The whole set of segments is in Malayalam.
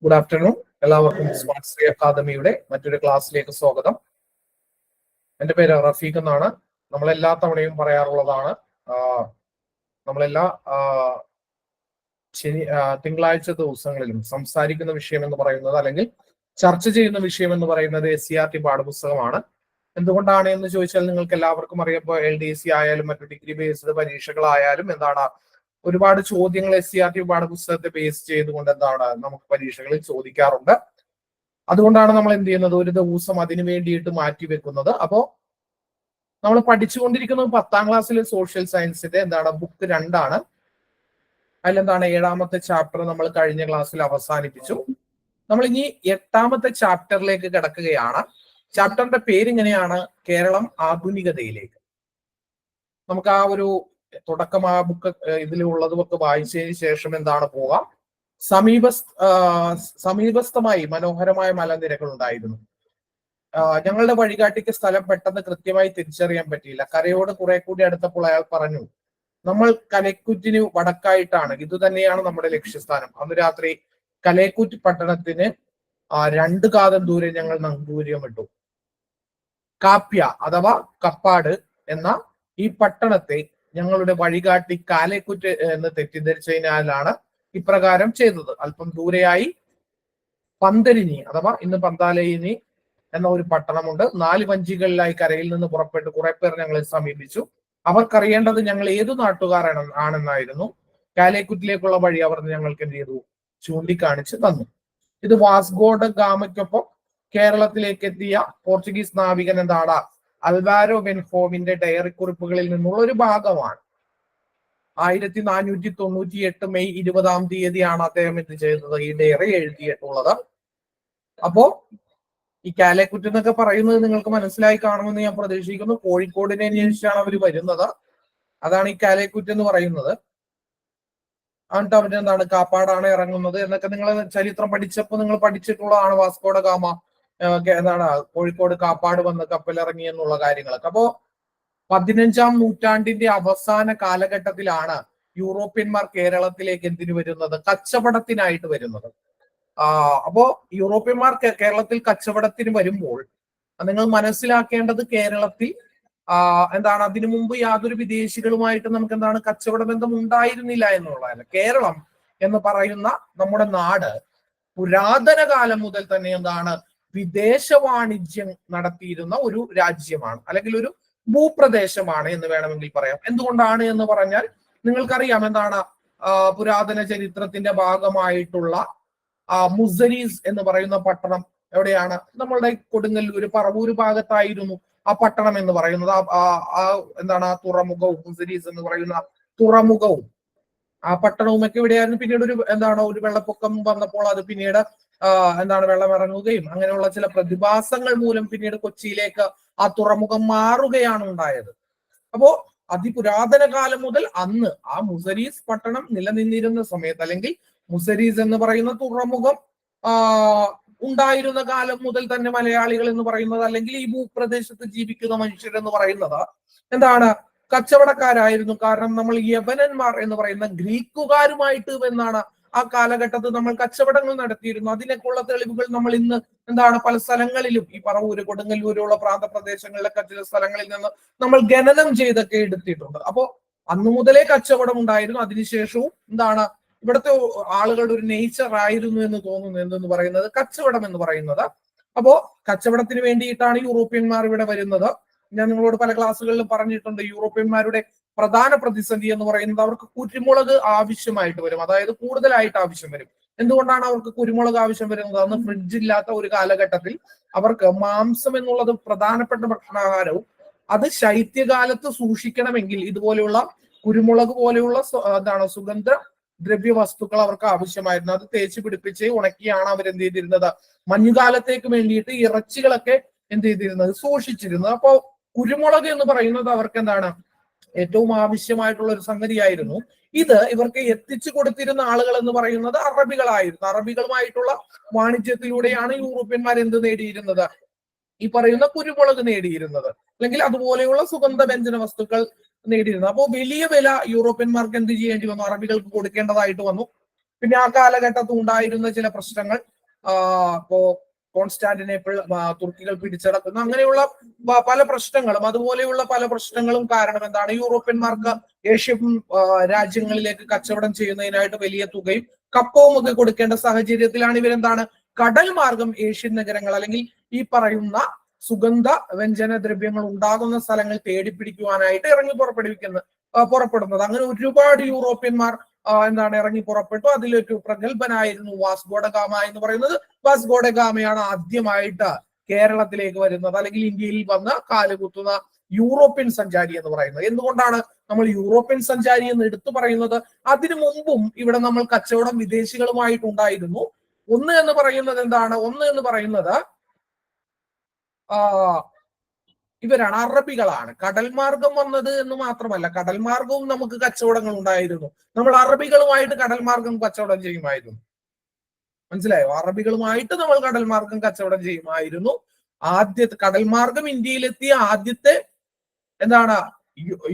Good afternoon. എല്ലാവർക്കും സ്മാർട്ട് ശ്രീ അക്കാദമിയുടെ മറ്റൊരു ക്ലാസ്സിലേക്ക് സ്വാഗതം. എൻ്റെ പേര് റഫീഖ് എന്നാണ്. നമ്മളെല്ലാ തവണയും പറയാറുള്ളതാണ്, നമ്മളെല്ലാ തിങ്കളാഴ്ച ദിവസങ്ങളിലും സംസാരിക്കുന്ന വിഷയം എന്ന് പറയുന്നത്, അല്ലെങ്കിൽ ചർച്ച ചെയ്യുന്ന വിഷയം എന്ന് പറയുന്നത് SCERT പാഠപുസ്തകമാണ്. എന്തുകൊണ്ടാണ് എന്ന് ചോദിച്ചാൽ നിങ്ങൾക്ക് എല്ലാവർക്കും അറിയാം, ഇപ്പോൾ LDC ആയാലും മറ്റു ഡിഗ്രി ബേസ്ഡ് പരീക്ഷകളായാലും ഒരുപാട് ചോദ്യങ്ങൾ SCERT പാഠപുസ്തകത്തെ ബേസ് ചെയ്തുകൊണ്ട് നമുക്ക് പരീക്ഷകളിൽ ചോദിക്കാറുണ്ട്. അതുകൊണ്ടാണ് നമ്മൾ എന്ത് ചെയ്യുന്നത്, ഒരു ദിവസം അതിനു വേണ്ടിയിട്ട് മാറ്റി വെക്കുന്നത്. അപ്പോ നമ്മൾ പഠിച്ചുകൊണ്ടിരിക്കുന്നത് 10ാം ക്ലാസ്സിലെ സോഷ്യൽ സയൻസിന്റെ ബുക്ക് 2 അതിലെന്താണ് 7ാമത്തെ ചാപ്റ്റർ നമ്മൾ കഴിഞ്ഞ ക്ലാസ്സിൽ അവസാനിപ്പിച്ചു. നമ്മൾ ഇനി 8ാമത്തെ ചാപ്റ്ററിലേക്ക് കിടക്കുകയാണ്. ചാപ്റ്ററിന്റെ പേരിങ്ങനെയാണ്, കേരളം ആധുനികതയിലേക്ക്. നമുക്ക് ആ ഒരു തുടക്കം ആ ബുക്ക് ഇതിലുള്ളതുമൊക്കെ വായിച്ചതിന് ശേഷം പോകാം. സമീപസ്ഥമായി മനോഹരമായ മലനിരകൾ ഉണ്ടായിരുന്നു. ഞങ്ങളുടെ വഴികാട്ടിക്ക് സ്ഥലം പെട്ടെന്ന് കൃത്യമായി തിരിച്ചറിയാൻ പറ്റിയില്ല. കരയോട് കുറെ കൂടി അടുത്തപ്പോൾ അയാൾ പറഞ്ഞു, നമ്മൾ കലൈക്കുറ്റിന് വടക്കായിട്ടാണ്, ഇത് തന്നെയാണ് നമ്മുടെ ലക്ഷ്യസ്ഥാനം. അന്ന് രാത്രി കലൈക്കുറ്റ് പട്ടണത്തിന് 2 കാതം ദൂരെ ഞങ്ങൾ നങ്കൂരമിട്ടു. കാപ്യ അഥവാ കപ്പാട് എന്ന ഈ പട്ടണത്തെ ഞങ്ങളുടെ വഴികാട്ടി കാലേക്കുറ്റ് എന്ന് തെറ്റിദ്ധരിച്ചതിനാലാണ് ഇപ്രകാരം ചെയ്തത്. അല്പം ദൂരെയായി പന്തലിനി അഥവാ ഇന്ന് പന്താലയിനി എന്ന ഒരു പട്ടണമുണ്ട്. 4 വഞ്ചികളിലായി കരയിൽ നിന്ന് പുറപ്പെട്ട് കുറെ പേർ ഞങ്ങളെ സമീപിച്ചു. അവർക്കറിയേണ്ടത് ഞങ്ങൾ ഏതു ആണെന്നായിരുന്നു. കാലേക്കുറ്റിലേക്കുള്ള വഴി അവർ ഞങ്ങൾക്ക് എന്ത് ചെയ്തു, ചൂണ്ടിക്കാണിച്ച് തന്നു. ഇത് വാസ്കോ ഡ ഗാമയ്ക്കൊപ്പം കേരളത്തിലേക്ക് എത്തിയ പോർച്ചുഗീസ് നാവികൻ അൽവാരോ വെൻഹോമിന്റെ ഡയറി കുറിപ്പുകളിൽ നിന്നുള്ള ഒരു ഭാഗമാണ്. 1498 മെയ് 20-ാം തീയതിയാണ് അദ്ദേഹം എന്ത് ചെയ്തത്, ഈ ഡയറി എഴുതിയിട്ടുള്ളത്. അപ്പോ ഈ കാലേക്കുറ്റ് എന്നൊക്കെ പറയുന്നത് നിങ്ങൾക്ക് മനസ്സിലായി കാണുമെന്ന് ഞാൻ പ്രതീക്ഷിക്കുന്നു. കോഴിക്കോടിനെ അന്വേഷിച്ചാണ് അവർ വരുന്നത്. അതാണ് ഈ കാലേക്കുറ്റ് എന്ന് പറയുന്നത്. എന്നിട്ട് അവരെന്താണ് കാപ്പാടാണ് ഇറങ്ങുന്നത് എന്നൊക്കെ നിങ്ങൾ ചരിത്രം പഠിച്ചപ്പോൾ നിങ്ങൾ പഠിച്ചിട്ടുള്ളതാണ്. Vasco da Gama Kozhikode Kappad വന്ന് കപ്പലിറങ്ങി എന്നുള്ള കാര്യങ്ങളൊക്കെ. അപ്പോ 15ാം നൂറ്റാണ്ടിന്റെ അവസാന കാലഘട്ടത്തിലാണ് യൂറോപ്യന്മാർ കേരളത്തിലേക്ക് എന്തിനു വരുന്നത്, കച്ചവടത്തിനായിട്ട് വരുന്നത്. അപ്പോ യൂറോപ്യന്മാർ കേരളത്തിൽ കച്ചവടത്തിന് വരുമ്പോൾ നിങ്ങൾ മനസ്സിലാക്കേണ്ടത്, കേരളത്തിൽ അതിനു മുമ്പ് യാതൊരു വിദേശികളുമായിട്ട് നമുക്ക് കച്ചവട ബന്ധം ഉണ്ടായിരുന്നില്ല എന്നുള്ളതല്ല. കേരളം എന്ന് പറയുന്ന നമ്മുടെ നാട് പുരാതന കാലം മുതൽ തന്നെ വിദേശ വാണിജ്യം നടത്തിയിരുന്ന ഒരു രാജ്യമാണ്, അല്ലെങ്കിൽ ഒരു ഭൂപ്രദേശമാണ് എന്ന് വേണമെങ്കിൽ പറയാം. എന്തുകൊണ്ടാണ് എന്ന് പറഞ്ഞാൽ നിങ്ങൾക്കറിയാം, പുരാതന ചരിത്രത്തിന്റെ ഭാഗമായിട്ടുള്ള മുസരീസ് എന്ന് പറയുന്ന പട്ടണം എവിടെയാണ്, നമ്മളുടെ കൊടുങ്ങല്ലൂർ പറവൂർ ഭാഗത്തായിരുന്നു ആ പട്ടണം എന്ന് പറയുന്നത്. ആ തുറമുഖവും മുസരീസ് എന്ന് പറയുന്ന തുറമുഖവും ആ പട്ടണവും ഒക്കെ എവിടെയായിരുന്നു. പിന്നീട് ഒരു വെള്ളപ്പൊക്കം വന്നപ്പോൾ അത് പിന്നീട് വെള്ളം ഇറങ്ങുകയും അങ്ങനെയുള്ള ചില പ്രതിഭാസങ്ങൾ മൂലം പിന്നീട് കൊച്ചിയിലേക്ക് ആ തുറമുഖം മാറുകയാണ് ഉണ്ടായത്. അപ്പോ അതിപുരാതന കാലം മുതൽ അന്ന് ആ മുസരീസ് പട്ടണം നിലനിന്നിരുന്ന സമയത്ത്, അല്ലെങ്കിൽ മുസരീസ് എന്ന് പറയുന്ന തുറമുഖം ഉണ്ടായിരുന്ന കാലം മുതൽ തന്നെ മലയാളികൾ എന്ന് പറയുന്നത്, അല്ലെങ്കിൽ ഈ ഭൂപ്രദേശത്ത് ജീവിക്കുന്ന മനുഷ്യരെന്ന് പറയുന്നത് കച്ചവടക്കാരായിരുന്നു. കാരണം നമ്മൾ യവനന്മാർ എന്ന് പറയുന്ന ഗ്രീക്കുകാരുമായിട്ട് ആ കാലഘട്ടത്തിൽ നമ്മൾ കച്ചവടങ്ങൾ നടത്തിയിരുന്നു. അതിനൊക്കെയുള്ള തെളിവുകൾ നമ്മൾ ഇന്ന് പല സ്ഥലങ്ങളിലും, ഈ പറവൂര് കൊടുങ്ങല്ലൂരുള്ള പ്രാന്തപ്രദേശങ്ങളിലൊക്കെ ചില സ്ഥലങ്ങളിൽ നിന്ന് നമ്മൾ ഖനനം ചെയ്തൊക്കെ എടുത്തിട്ടുണ്ട്. അപ്പോ അന്നു മുതലേ കച്ചവടം ഉണ്ടായിരുന്നു. അതിനുശേഷവും ഇവിടുത്തെ ആളുകളുടെ ഒരു നേച്ചർ ആയിരുന്നു എന്ന് തോന്നുന്നു എന്തെന്ന് പറയുന്നത് കച്ചവടം എന്ന് പറയുന്നത്. അപ്പോ കച്ചവടത്തിന് വേണ്ടിയിട്ടാണ് യൂറോപ്യന്മാർ ഇവിടെ വരുന്നത്. ഞാൻ നിങ്ങളോട് പല ക്ലാസ്സുകളിലും പറഞ്ഞിട്ടുണ്ട്, യൂറോപ്യന്മാരുടെ പ്രധാന പ്രതിസന്ധി എന്ന് പറയുന്നത് അവർക്ക് കുരുമുളക് ആവശ്യമായിട്ട് വരും, അതായത് കൂടുതലായിട്ട് ആവശ്യം വരും. എന്തുകൊണ്ടാണ് അവർക്ക് കുരുമുളക് ആവശ്യം വരുന്നത്? അന്ന് ഫ്രിഡ്ജ് ഇല്ലാത്ത ഒരു കാലഘട്ടത്തിൽ അവർക്ക് മാംസം എന്നുള്ളത് പ്രധാനപ്പെട്ട ഭക്ഷണാഹാരവും, അത് ശൈത്യകാലത്ത് സൂക്ഷിക്കണമെങ്കിൽ ഇതുപോലെയുള്ള കുരുമുളക് പോലെയുള്ള സുഗന്ധ ദ്രവ്യ വസ്തുക്കൾ അവർക്ക് ആവശ്യമായിരുന്നു. അത് തേച്ച് പിടിപ്പിച്ച് ഉണക്കിയാണ് അവർ എന്ത് ചെയ്തിരുന്നത്, മഞ്ഞുകാലത്തേക്ക് വേണ്ടിയിട്ട് ഇറച്ചികളൊക്കെ എന്ത് ചെയ്തിരുന്നത്, സൂക്ഷിച്ചിരുന്നത്. അപ്പോ കുരുമുളക് എന്ന് പറയുന്നത് അവർക്ക് ഏറ്റവും ആവശ്യമായിട്ടുള്ള ഒരു സംഗതിയായിരുന്നു. ഇത് ഇവർക്ക് എത്തിച്ചു കൊടുത്തിരുന്ന ആളുകൾ എന്ന് പറയുന്നത് അറബികളായിരുന്നു. അറബികളുമായിട്ടുള്ള വാണിജ്യത്തിലൂടെയാണ് യൂറോപ്യന്മാർ എന്ത് നേടിയിരുന്നത്, ഈ പറയുന്ന കുരുമുളക് നേടിയിരുന്നത്, അല്ലെങ്കിൽ അതുപോലെയുള്ള സുഗന്ധ വ്യഞ്ജന വസ്തുക്കൾ നേടിയിരുന്നത്. അപ്പോൾ വലിയ വില യൂറോപ്യന്മാർക്ക് എന്ത് ചെയ്യേണ്ടി വന്നു, അറബികൾക്ക് കൊടുക്കേണ്ടതായിട്ട് വന്നു. പിന്നെ ആ കാലഘട്ടത്തിൽ ഉണ്ടായിരുന്ന ചില പ്രശ്നങ്ങൾ, ഇപ്പോ കോൺസ്റ്റാന്റിനേപ്പിൾ തുർക്കികൾ പിടിച്ചടക്കുന്നു, അങ്ങനെയുള്ള പല പ്രശ്നങ്ങളും, അതുപോലെയുള്ള പല പ്രശ്നങ്ങളും കാരണം എന്താണ്, യൂറോപ്യന്മാർക്ക് ഏഷ്യൻ രാജ്യങ്ങളിലേക്ക് കച്ചവടം ചെയ്യുന്നതിനായിട്ട് വലിയ തുകയും കപ്പവും ഒക്കെ കൊടുക്കേണ്ട സാഹചര്യത്തിലാണ് ഇവരെന്താണ് കടൽ മാർഗം ഏഷ്യൻ നഗരങ്ങൾ അല്ലെങ്കിൽ ഈ പറയുന്ന സുഗന്ധ വ്യഞ്ജന ദ്രവ്യങ്ങൾ ഉണ്ടാകുന്ന സ്ഥലങ്ങൾ തേടിപ്പിടിക്കുവാനായിട്ട് ഇറങ്ങി പുറപ്പെടുന്നത്. അങ്ങനെ ഒരുപാട് യൂറോപ്യന്മാർ എന്താണ് ഇറങ്ങി പുറപ്പെട്ടു. അതിലൊരു പ്രഗത്ഭനായിരുന്നു വാസ്കോ ഡ ഗാമ എന്ന് പറയുന്നത്. വാസ്കോ ഡ ഗാമയാണ് ആദ്യമായിട്ട് കേരളത്തിലേക്ക് വരുന്നത്, അല്ലെങ്കിൽ ഇന്ത്യയിൽ വന്ന് കാലുകുത്തുന്ന യൂറോപ്യൻ സഞ്ചാരി എന്ന് പറയുന്നത്. എന്തുകൊണ്ടാണ് നമ്മൾ യൂറോപ്യൻ സഞ്ചാരി എന്ന് എടുത്തു പറയുന്നത്? അതിനു മുമ്പും ഇവിടെ നമ്മൾ കച്ചവടം വിദേശികളുമായിട്ടുണ്ടായിരുന്നു. ഒന്ന് എന്ന് പറയുന്നത് ഇവരാണ്, അറബികളാണ്. കടൽ മാർഗം വന്നത് എന്ന് മാത്രമല്ല, കടൽ മാർഗവും നമുക്ക് കച്ചവടങ്ങൾ ഉണ്ടായിരുന്നു. നമ്മൾ അറബികളുമായിട്ട് കടൽ മാർഗം കച്ചവടം ചെയ്യുമായിരുന്നു. മനസ്സിലായോ? അറബികളുമായിട്ട് നമ്മൾ കടൽ മാർഗം കച്ചവടം ചെയ്യുമായിരുന്നു. ആദ്യത്തെ കടൽ മാർഗം ഇന്ത്യയിലെത്തിയ ആദ്യത്തെ എന്താണ്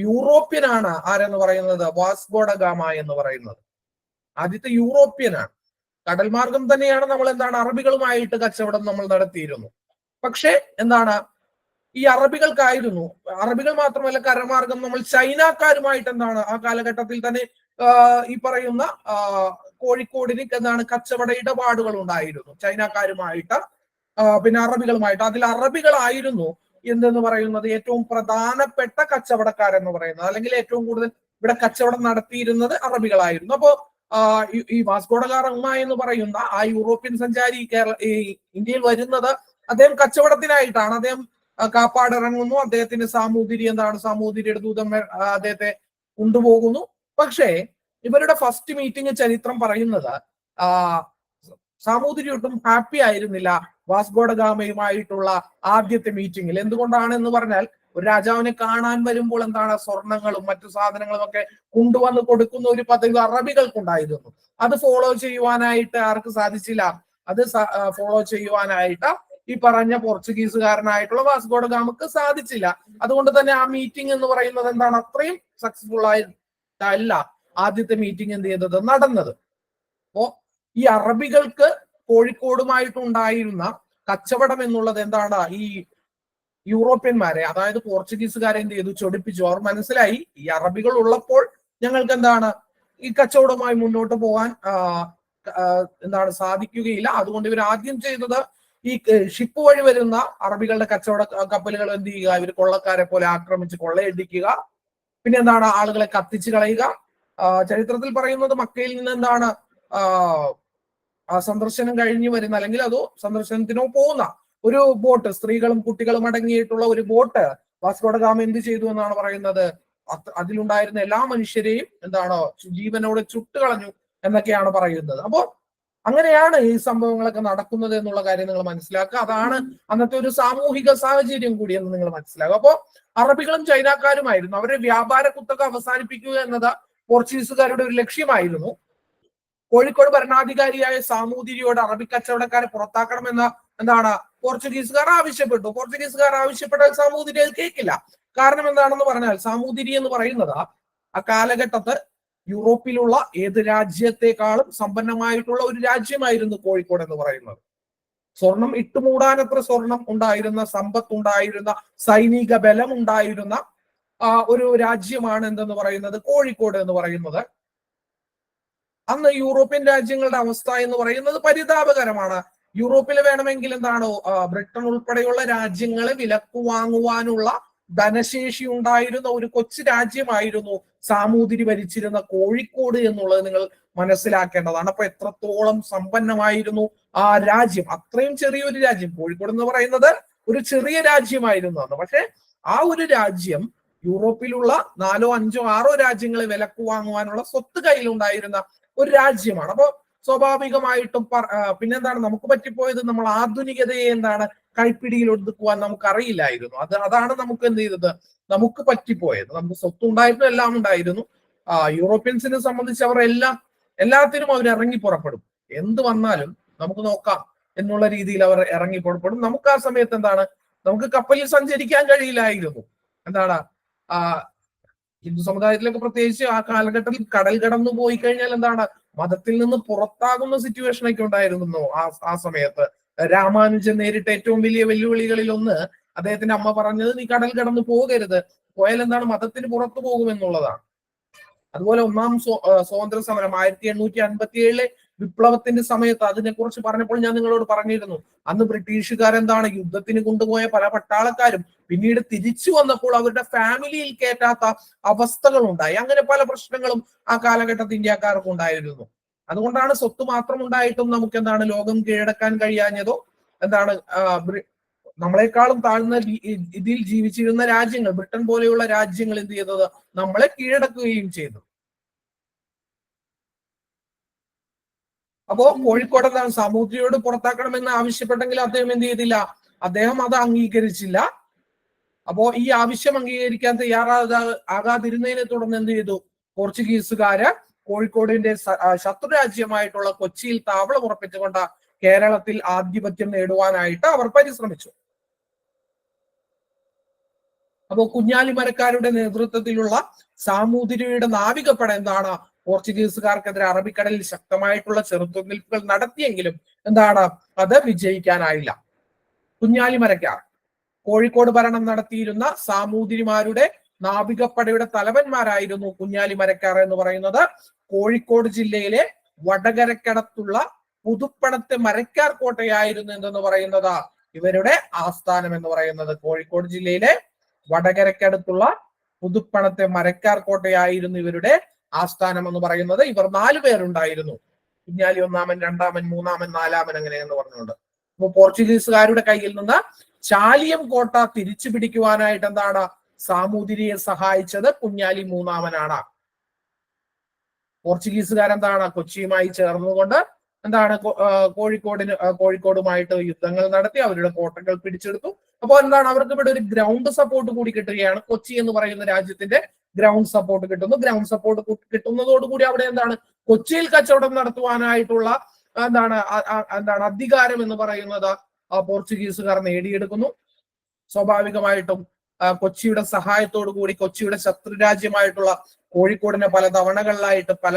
യൂറോപ്യനാണ് ആരെന്ന് പറയുന്നത്? വാസ്കോ ഡ ഗാമ എന്ന് പറയുന്നത് ആദ്യത്തെ യൂറോപ്യനാണ്. കടൽ മാർഗം തന്നെയാണ് നമ്മൾ എന്താണ് അറബികളുമായിട്ട് കച്ചവടം നമ്മൾ നടത്തിയിരുന്നു. പക്ഷെ എന്താണ് ഈ അറബികൾ മാത്രമല്ല, കരമാർഗം നമ്മൾ ചൈനക്കാരുമായിട്ട് എന്താണ് ആ കാലഘട്ടത്തിൽ തന്നെ ഈ പറയുന്ന കോഴിക്കോടിന് എന്താണ് കച്ചവട ഇടപാടുകൾ ഉണ്ടായിരുന്നു ചൈനക്കാരുമായിട്ട്, പിന്നെ അറബികളുമായിട്ട്. അതിൽ അറബികളായിരുന്നു എന്തെന്ന് പറയുന്നത് ഏറ്റവും പ്രധാനപ്പെട്ട കച്ചവടക്കാരെന്ന് പറയുന്നത്, അല്ലെങ്കിൽ ഏറ്റവും കൂടുതൽ ഇവിടെ കച്ചവടം നടത്തിയിരുന്നത് അറബികളായിരുന്നു. അപ്പോ ഈ വാസ്കോ ഡ ഗാമ എന്ന് പറയുന്ന ആ യൂറോപ്യൻ സഞ്ചാരി ഇന്ത്യയിൽ വരുന്നത് അദ്ദേഹം കച്ചവടത്തിനായിട്ടാണ്. അദ്ദേഹം കാപ്പാട് ഇറങ്ങുന്നു, അദ്ദേഹത്തിന്റെ സാമൂതിരിയുടെ ദൂതന്മാർ അദ്ദേഹത്തെ കൊണ്ടുപോകുന്നു. പക്ഷേ ഇവരുടെ ഫസ്റ്റ് മീറ്റിംഗ് ചരിത്രം പറയുന്നത് സാമൂതിരി ഒട്ടും ഹാപ്പി ആയിരുന്നില്ല വാസ്കോ ഡ ഗാമയുമായിട്ടുള്ള ആദ്യത്തെ മീറ്റിംഗിൽ. എന്തുകൊണ്ടാണെന്ന് പറഞ്ഞാൽ, ഒരു രാജാവിനെ കാണാൻ വരുമ്പോൾ എന്താണ് സ്വർണങ്ങളും മറ്റു സാധനങ്ങളും ഒക്കെ കൊണ്ടുവന്ന് കൊടുക്കുന്ന ഒരു പദ്ധതി അറബികൾക്കുണ്ടായിരുന്നു. അത് ഫോളോ ചെയ്യുവാനായിട്ട് ആർക്ക് സാധിച്ചില്ല? അത് ഫോളോ ചെയ്യുവാനായിട്ട് ഈ പറഞ്ഞ പോർച്ചുഗീസുകാരനായിട്ടുള്ള വാസ്കോ ഡ ഗാമക്ക് സാധിച്ചില്ല. അതുകൊണ്ട് തന്നെ ആ മീറ്റിംഗ് എന്ന് പറയുന്നത് എന്താണ് അത്രയും സക്സസ്ഫുൾ ആയിട്ടല്ല ആദ്യത്തെ മീറ്റിംഗ് എന്ത് ചെയ്തത് നടന്നത്. അപ്പോ ഈ അറബികൾക്ക് കോഴിക്കോടുമായിട്ടുണ്ടായിരുന്ന കച്ചവടം എന്നുള്ളത് എന്താണ് ഈ യൂറോപ്യന്മാരെ, അതായത് പോർച്ചുഗീസുകാരെ എന്ത് ചെയ്തു? ചൊടിപ്പിച്ചു. അവർ മനസ്സിലായി ഈ അറബികൾ ഉള്ളപ്പോൾ ഞങ്ങൾക്ക് എന്താണ് ഈ കച്ചവടവുമായി മുന്നോട്ട് പോകാൻ എന്താണ് സാധിക്കുകയില്ല. അതുകൊണ്ട് ഇവർ ആദ്യം ചെയ്തത് ഈ ഷിപ്പ് വഴി വരുന്ന അറബികളുടെ കച്ചവട കപ്പലുകൾ എന്ത് ചെയ്യുക? ഇവർ കൊള്ളക്കാരെ പോലെ ആക്രമിച്ച് കൊള്ളയടിക്കുക. പിന്നെ എന്താണ് ആളുകളെ കത്തിച്ചു കളയുക. ചരിത്രത്തിൽ പറയുന്നത് മക്കയിൽ നിന്ന് എന്താണ് സന്ദർശനം കഴിഞ്ഞു വരുന്ന, അല്ലെങ്കിൽ അതോ സന്ദർശനത്തിനോ പോകുന്ന ഒരു ബോട്ട്, സ്ത്രീകളും കുട്ടികളും അടങ്ങിയിട്ടുള്ള ഒരു ബോട്ട് വാസ്കോ ഡ ഗാമ എന്ത് ചെയ്തു എന്നാണ് പറയുന്നത്? അതിലുണ്ടായിരുന്ന എല്ലാ മനുഷ്യരെയും എന്താണ് ജീവനോടെ ചുട്ടുകളഞ്ഞു എന്നൊക്കെയാണ് പറയുന്നത്. അപ്പോ അങ്ങനെയാണ് ഈ സംഭവങ്ങളൊക്കെ നടക്കുന്നത് എന്നുള്ള കാര്യം നിങ്ങൾ മനസ്സിലാക്കുക. അതാണ് അന്നത്തെ ഒരു സാമൂഹിക സാഹചര്യം കൂടി എന്ന് നിങ്ങൾ മനസ്സിലാക്കുക. അപ്പോ അറബികളും ചൈനക്കാരുമായിരുന്നു. അവരുടെ വ്യാപാര കുത്തക അവസാനിപ്പിക്കുക എന്നത് പോർച്ചുഗീസുകാരുടെ ഒരു ലക്ഷ്യമായിരുന്നു. കോഴിക്കോട് ഭരണാധികാരിയായ സാമൂതിരിയോട് അറബി കച്ചവടക്കാരെ പുറത്താക്കണമെന്ന് എന്താണ് പോർച്ചുഗീസുകാർ ആവശ്യപ്പെട്ടാൽ സാമൂതിരി അത് കേൾക്കില്ല. കാരണം എന്താണെന്ന് പറഞ്ഞാൽ, സാമൂതിരി എന്ന് പറയുന്നത് ആ കാലഘട്ടത്ത് യൂറോപ്പിലുള്ള ഏത് രാജ്യത്തെക്കാളും സമ്പന്നമായിട്ടുള്ള ഒരു രാജ്യമായിരുന്നു കോഴിക്കോട് എന്ന് പറയുന്നത്. സ്വർണം ഇട്ടുമൂടാനത്ര സ്വർണം ഉണ്ടായിരുന്ന, സമ്പത്ത് ഉണ്ടായിരുന്ന, സൈനിക ബലം ഉണ്ടായിരുന്ന ഒരു രാജ്യമാണ് എന്തെന്ന് പറയുന്നത് കോഴിക്കോട് എന്ന് പറയുന്നത്. അന്ന് യൂറോപ്യൻ രാജ്യങ്ങളുടെ അവസ്ഥ എന്ന് പറയുന്നത് പരിതാപകരമാണ്. യൂറോപ്പിൽ വേണമെങ്കിൽ എന്താണ് ബ്രിട്ടൻ ഉൾപ്പെടെയുള്ള രാജ്യങ്ങളെ വിലക്കു വാങ്ങുവാനുള്ള ധനശേഷി ഉണ്ടായിരുന്ന ഒരു കൊച്ചു രാജ്യമായിരുന്നു സാമൂതിരി ഭരിച്ചിരുന്ന കോഴിക്കോട് എന്നുള്ളത് നിങ്ങൾ മനസ്സിലാക്കേണ്ടതാണ്. അപ്പൊ എത്രത്തോളം സമ്പന്നമായിരുന്നു ആ രാജ്യം. അത്രയും ചെറിയൊരു രാജ്യം കോഴിക്കോട് എന്ന് പറയുന്നത് ഒരു ചെറിയ രാജ്യമായിരുന്നു അന്ന്. പക്ഷെ ആ ഒരു രാജ്യം യൂറോപ്പിലുള്ള 4, 5, 6 രാജ്യങ്ങളെ വിലക്കു വാങ്ങുവാനുള്ള സ്വത്ത് കയ്യിലുണ്ടായിരുന്ന ഒരു രാജ്യമാണ്. അപ്പൊ സ്വാഭാവികമായിട്ടും പിന്നെന്താണ് നമുക്ക് പറ്റിപ്പോയത്? നമ്മൾ ആധുനികതയെ എന്താണ് കൈപ്പിടിയിൽ ഒതുക്കുവാൻ നമുക്ക് അറിയില്ലായിരുന്നു. അതാണ് നമുക്ക് എന്ത് ചെയ്തത്? നമുക്ക് പറ്റിപ്പോയത്. നമുക്ക് സ്വത്ത് ഉണ്ടായിരുന്നു, എല്ലാം ഉണ്ടായിരുന്നു. യൂറോപ്യൻസിനെ സംബന്ധിച്ച് അവർ എല്ലാത്തിനും അവർ ഇറങ്ങി പുറപ്പെടും. എന്ത് വന്നാലും നമുക്ക് നോക്കാം എന്നുള്ള രീതിയിൽ അവർ ഇറങ്ങി പുറപ്പെടും. നമുക്ക് ആ സമയത്ത് എന്താണ്, നമുക്ക് കപ്പലിൽ സഞ്ചരിക്കാൻ കഴിയില്ലായിരുന്നു. എന്താണ് ഹിന്ദു സമുദായത്തിലൊക്കെ പ്രത്യേകിച്ച് ആ കാലഘട്ടത്തിൽ കടൽ കടന്നു പോയി കഴിഞ്ഞാൽ എന്താണ് മതത്തിൽ നിന്ന് പുറത്താകുന്ന സിറ്റുവേഷൻ ഒക്കെ ഉണ്ടായിരുന്നു ആ സമയത്ത്. രാമാനുജൻ നേരിട്ട ഏറ്റവും വലിയ വെല്ലുവിളികളിൽ ഒന്ന് അദ്ദേഹത്തിന്റെ അമ്മ പറഞ്ഞത് നീ കടൽ കടന്ന് പോകരുത്, പോയാൽ എന്താണ് മതത്തിന് പുറത്തു പോകുമെന്നുള്ളതാണ്. അതുപോലെ ഒന്നാം സ്വാതന്ത്ര്യ സമരം 1857 വിപ്ലവത്തിന്റെ സമയത്ത് അതിനെക്കുറിച്ച് പറഞ്ഞപ്പോൾ ഞാൻ നിങ്ങളോട് പറഞ്ഞിരുന്നു, അന്ന് ബ്രിട്ടീഷുകാരെന്താണ് യുദ്ധത്തിന് കൊണ്ടുപോയ പല പട്ടാളക്കാരും പിന്നീട് തിരിച്ചു വന്നപ്പോൾ അവരുടെ ഫാമിലിയിൽ കയറ്റാത്ത അവസ്ഥകൾ ഉണ്ടായി. അങ്ങനെ പല പ്രശ്നങ്ങളും ആ കാലഘട്ടത്തിൽ ഇന്ത്യക്കാർക്ക് ഉണ്ടായിരുന്നു. അതുകൊണ്ടാണ് സ്വത്ത് മാത്രം ഉണ്ടായിട്ടും നമുക്ക് എന്താണ് ലോകം കീഴടക്കാൻ കഴിയാഞ്ഞതോ എന്താണ് നമ്മളെക്കാളും താഴ്ന്ന ഇതിൽ ജീവിച്ചിരുന്ന രാജ്യങ്ങൾ, ബ്രിട്ടൻ പോലെയുള്ള രാജ്യങ്ങൾ എന്ത് ചെയ്തത്, നമ്മളെ കീഴടക്കുകയും ചെയ്തു. അപ്പോ കോഴിക്കോട് എന്താണ് സാമൂതിരിയോട് പുറത്താക്കണമെന്ന് ആവശ്യപ്പെട്ടെങ്കിൽ അദ്ദേഹം എന്ത് ചെയ്തില്ല, അദ്ദേഹം അത് അംഗീകരിച്ചില്ല. അപ്പോ ഈ ആവശ്യം അംഗീകരിക്കാൻ ആകാതിരുന്നതിനെ തുടർന്ന് എന്ത് ചെയ്തു, പോർച്ചുഗീസുകാര് കോഴിക്കോടിന്റെ ശത്രുരാജ്യമായിട്ടുള്ള കൊച്ചിയിൽ താവളം ഉറപ്പിച്ചുകൊണ്ട് കേരളത്തിൽ ആധിപത്യം നേടുവാനായിട്ട് അവർ പരിശ്രമിച്ചു. അപ്പോ കുഞ്ഞാലിമരക്കാരുടെ നേതൃത്വത്തിലുള്ള സാമൂതിരിയുടെ നാവികപ്പട എന്താണ് പോർച്ചുഗീസുകാർക്കെതിരെ അറബിക്കടലിൽ ശക്തമായിട്ടുള്ള ചെറുത്തുനിൽപ്പുകൾ നടത്തിയെങ്കിലും എന്താണ് അത് വിജയിക്കാനായില്ല. കുഞ്ഞാലിമരക്കാർ കോഴിക്കോട് ഭരണം നടത്തിയിരുന്ന സാമൂതിരിമാരുടെ നാവികപ്പടയുടെ തലവന്മാരായിരുന്നു കുഞ്ഞാലിമരക്കാർ എന്ന് പറയുന്നത്. കോഴിക്കോട് ജില്ലയിലെ വടകരക്കടത്തുള്ള പുതുപ്പണത്തെ മരക്കാർ കോട്ടയായിരുന്നു എന്തെന്ന് പറയുന്നത് ഇവരുടെ ആസ്ഥാനം എന്ന് പറയുന്നത്. കോഴിക്കോട് ജില്ലയിലെ വടകരക്കടുത്തുള്ള പുതുപ്പണത്തെ മരക്കാർ കോട്ടയായിരുന്നു ഇവരുടെ ആസ്ഥാനം എന്ന് പറയുന്നത്. ഇവർ 4 പേരുണ്ടായിരുന്നു, കുഞ്ഞാലി ഒന്നാമൻ, രണ്ടാമൻ, മൂന്നാമൻ, നാലാമൻ അങ്ങനെ എന്ന് പറഞ്ഞുകൊണ്ട്. അപ്പൊ പോർച്ചുഗീസുകാരുടെ കയ്യിൽ നിന്ന് ചാലിയം കോട്ട തിരിച്ചു പിടിക്കുവാനായിട്ട് എന്താണ് സാമൂതിരിയെ സഹായിച്ചത് കുഞ്ഞാലി മൂന്നാമനാണ്. പോർച്ചുഗീസുകാരെന്താണ് കൊച്ചിയുമായി ചേർന്നുകൊണ്ട് എന്താണ് കോഴിക്കോടുമായിട്ട് യുദ്ധങ്ങൾ നടത്തി അവരുടെ കോട്ടകൾ പിടിച്ചെടുത്തു. അപ്പോൾ എന്താണ് അവർക്ക് ഇവിടെ ഒരു ഗ്രൗണ്ട് സപ്പോർട്ട് കൂടി കിട്ടുകയാണ്. കൊച്ചി എന്ന് പറയുന്ന രാജ്യത്തിന്റെ ഗ്രൗണ്ട് സപ്പോർട്ട് കിട്ടുന്നു. ഗ്രൗണ്ട് സപ്പോർട്ട് കിട്ടുന്നതോടുകൂടി അവിടെ എന്താണ് കൊച്ചിയിൽ കച്ചവടം നടത്തുവാനായിട്ടുള്ള എന്താണ് അധികാരം എന്ന് പറയുന്നത് പോർച്ചുഗീസുകാർ നേടിയെടുക്കുന്നു. സ്വാഭാവികമായിട്ടും കൊച്ചിയുടെ സഹായത്തോടു കൂടി കൊച്ചിയുടെ ശത്രുരാജ്യമായിട്ടുള്ള കോഴിക്കോടിനെ പല തവണകളിലായിട്ട് പല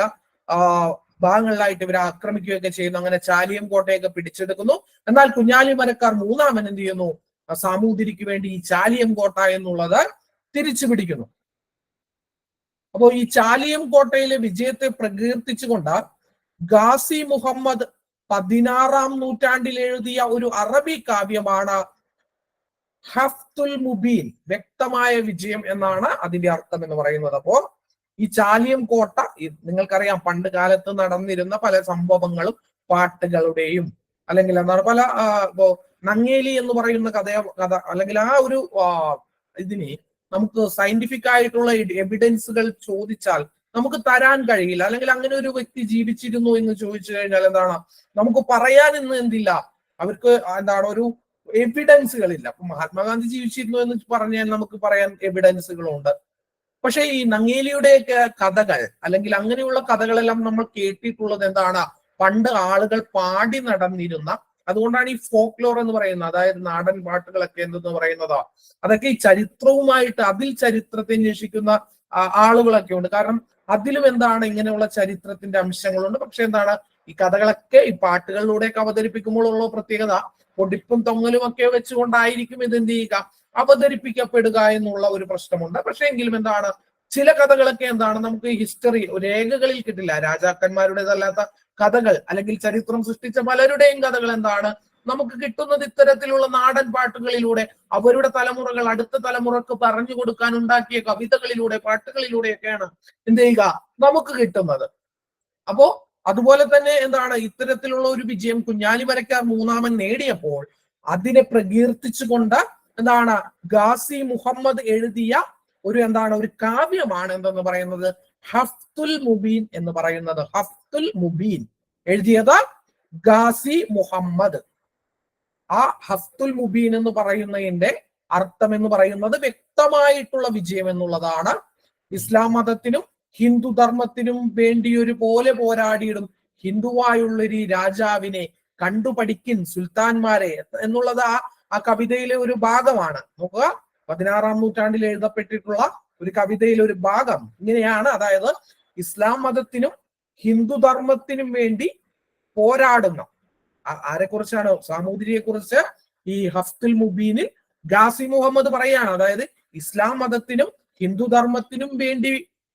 ഭാഗങ്ങളിലായിട്ട് ഇവരെ ആക്രമിക്കുകയൊക്കെ ചെയ്യുന്നു. അങ്ങനെ ചാലിയം കോട്ടയൊക്കെ പിടിച്ചെടുക്കുന്നു. എന്നാൽ കുഞ്ഞാലിമരക്കാർ മൂന്നാമൻ എന്ത് ചെയ്യുന്നു, സാമൂതിരിക്ക് വേണ്ടി ഈ ചാലിയം കോട്ട എന്നുള്ളത് തിരിച്ചു പിടിക്കുന്നു. അപ്പോൾ ഈ ചാലിയം കോട്ടയിലെ വിജയത്തെ പ്രകീർത്തിച്ചുകൊണ്ട് ഗാസി മുഹമ്മദ് 16-ാം നൂറ്റാണ്ടിൽ എഴുതിയ ഒരു അറബി കാവ്യമാണ് ഹഫ്തുൽ മുബീൻ, വ്യക്തമായ വിജയം എന്നാണ് അതിന്റെ അർത്ഥം എന്ന് പറയുന്നത്. അപ്പോ ഈ ചാലിയം കോട്ട നിങ്ങൾക്കറിയാം പണ്ട് കാലത്ത് നടന്നിരുന്ന പല സംഭവങ്ങളും പാട്ടുകളുടെയും അല്ലെങ്കിൽ എന്താണ് പല നങ്ങേലി എന്ന് പറയുന്ന കഥ അല്ലെങ്കിൽ ആ ഒരു ഇതിനെ നമുക്ക് സയന്റിഫിക് ആയിട്ടുള്ള എവിഡൻസുകൾ ചോദിച്ചാൽ നമുക്ക് തരാൻ കഴിയില്ല. അല്ലെങ്കിൽ അങ്ങനെ ഒരു വ്യക്തി ജീവിച്ചിരുന്നു എന്ന് ചോദിച്ചു കഴിഞ്ഞാൽ എന്താണ് നമുക്ക് പറയാൻ ഇന്ന് എന്തില്ല, അവർക്ക് എന്താണ് ഒരു എവിഡൻസുകളില്ല. അപ്പൊ മഹാത്മാഗാന്ധി ജീവിച്ചിരുന്നു എന്ന് പറഞ്ഞാൽ നമുക്ക് പറയാൻ എവിഡൻസുകളുണ്ട്. പക്ഷെ ഈ നങ്ങേലിയുടെയൊക്കെ കഥകൾ അല്ലെങ്കിൽ അങ്ങനെയുള്ള കഥകളെല്ലാം നമ്മൾ കേട്ടിട്ടുള്ളത് എന്താണ്, പണ്ട് ആളുകൾ പാടി നടന്നിരുന്ന, അതുകൊണ്ടാണ് ഈ ഫോക്ലോർ എന്ന് പറയുന്നത്, അതായത് നാടൻ പാട്ടുകളൊക്കെ എന്തെന്ന് പറയുന്നത് അതൊക്കെ ഈ ചരിത്രവുമായിട്ട് അതിൽ ചരിത്രത്തെ അന്വേഷിക്കുന്ന ആളുകളൊക്കെ ഉണ്ട്. കാരണം അതിലും എന്താണ് ഇങ്ങനെയുള്ള ചരിത്രത്തിന്റെ അംശങ്ങളുണ്ട്. പക്ഷെ എന്താണ് ഈ കഥകളൊക്കെ ഈ പാട്ടുകളിലൂടെയൊക്കെ അവതരിപ്പിക്കുമ്പോൾ ഉള്ള പ്രത്യേകത പൊടിപ്പും തൊങ്ങലും ഒക്കെ വെച്ചുകൊണ്ടായിരിക്കും ഇത് എന്ത് ചെയ്യുക, അവതരിപ്പിക്കപ്പെടുക എന്നുള്ള ഒരു പ്രശ്നമുണ്ട്. പക്ഷെ എങ്കിലും എന്താണ് ചില കഥകളൊക്കെ എന്താണ് നമുക്ക് ഹിസ്റ്ററി രേഖകളിൽ കിട്ടില്ല. രാജാക്കന്മാരുടേതല്ലാത്ത കഥകൾ അല്ലെങ്കിൽ ചരിത്രം സൃഷ്ടിച്ച പലരുടെയും കഥകൾ എന്താണ് നമുക്ക് കിട്ടുന്നത് ഇത്തരത്തിലുള്ള നാടൻ പാട്ടുകളിലൂടെ, അവരുടെ തലമുറകൾ അടുത്ത തലമുറക്ക് പറഞ്ഞു കൊടുക്കാൻ ഉണ്ടാക്കിയ കവിതകളിലൂടെ പാട്ടുകളിലൂടെയൊക്കെയാണ് എന്ത് ചെയ്യുക നമുക്ക് കിട്ടുന്നത്. അപ്പോ അതുപോലെ തന്നെ എന്താണ് ഇത്തരത്തിലുള്ള ഒരു വിജയം കുഞ്ഞാലിമരക്കാർ മൂന്നാമൻ നേടിയപ്പോൾ അതിനെ പ്രകീർത്തിച്ചുകൊണ്ട് എന്താണ് ഗാസി മുഹമ്മദ് എഴുതിയ ഒരു ഒരു കാവ്യമാണ് എന്തെന്ന് പറയുന്നത് ഹഫ്തുൽ മുബീൻ എന്ന് പറയുന്നത്. ഹഫ്തുൽ മുബീൻ എഴുതിയത് ഗാസി മുഹമ്മദ്. ആ ഹഫ്തുൽ മുബീൻ എന്ന് പറയുന്നതിന്റെ അർത്ഥം എന്ന് പറയുന്നത് വ്യക്തമായിട്ടുള്ള വിജയം എന്നുള്ളതാണ്. ഇസ്ലാം മതത്തിനും ഹിന്ദു ധർമ്മത്തിനും വേണ്ടി ഒരു പോലെ പോരാടിയിടും ഹിന്ദുവായുള്ളൊരു രാജാവിനെ കണ്ടുപഠിക്കിൻ സുൽത്താൻമാരെ എന്നുള്ളത് ആ കവിതയിലെ ഒരു ഭാഗമാണ്. നോക്കുക, 16-ാം നൂറ്റാണ്ടിൽ എഴുതപ്പെട്ടിട്ടുള്ള ഒരു കവിതയിലെ ഒരു ഭാഗം ഇങ്ങനെയാണ്. അതായത് ഇസ്ലാം മതത്തിനും ഹിന്ദുധർമ്മത്തിനും വേണ്ടി പോരാടുന്ന ആരെക്കുറിച്ചാണ്? സാമൂതിരിയെ കുറിച്ച് ഈ ഹഫ്തുൽ മുബീനിൽ ഗാസി മുഹമ്മദ് പറയാണ്. അതായത് ഇസ്ലാം മതത്തിനും ഹിന്ദുധർമ്മത്തിനും വേണ്ടി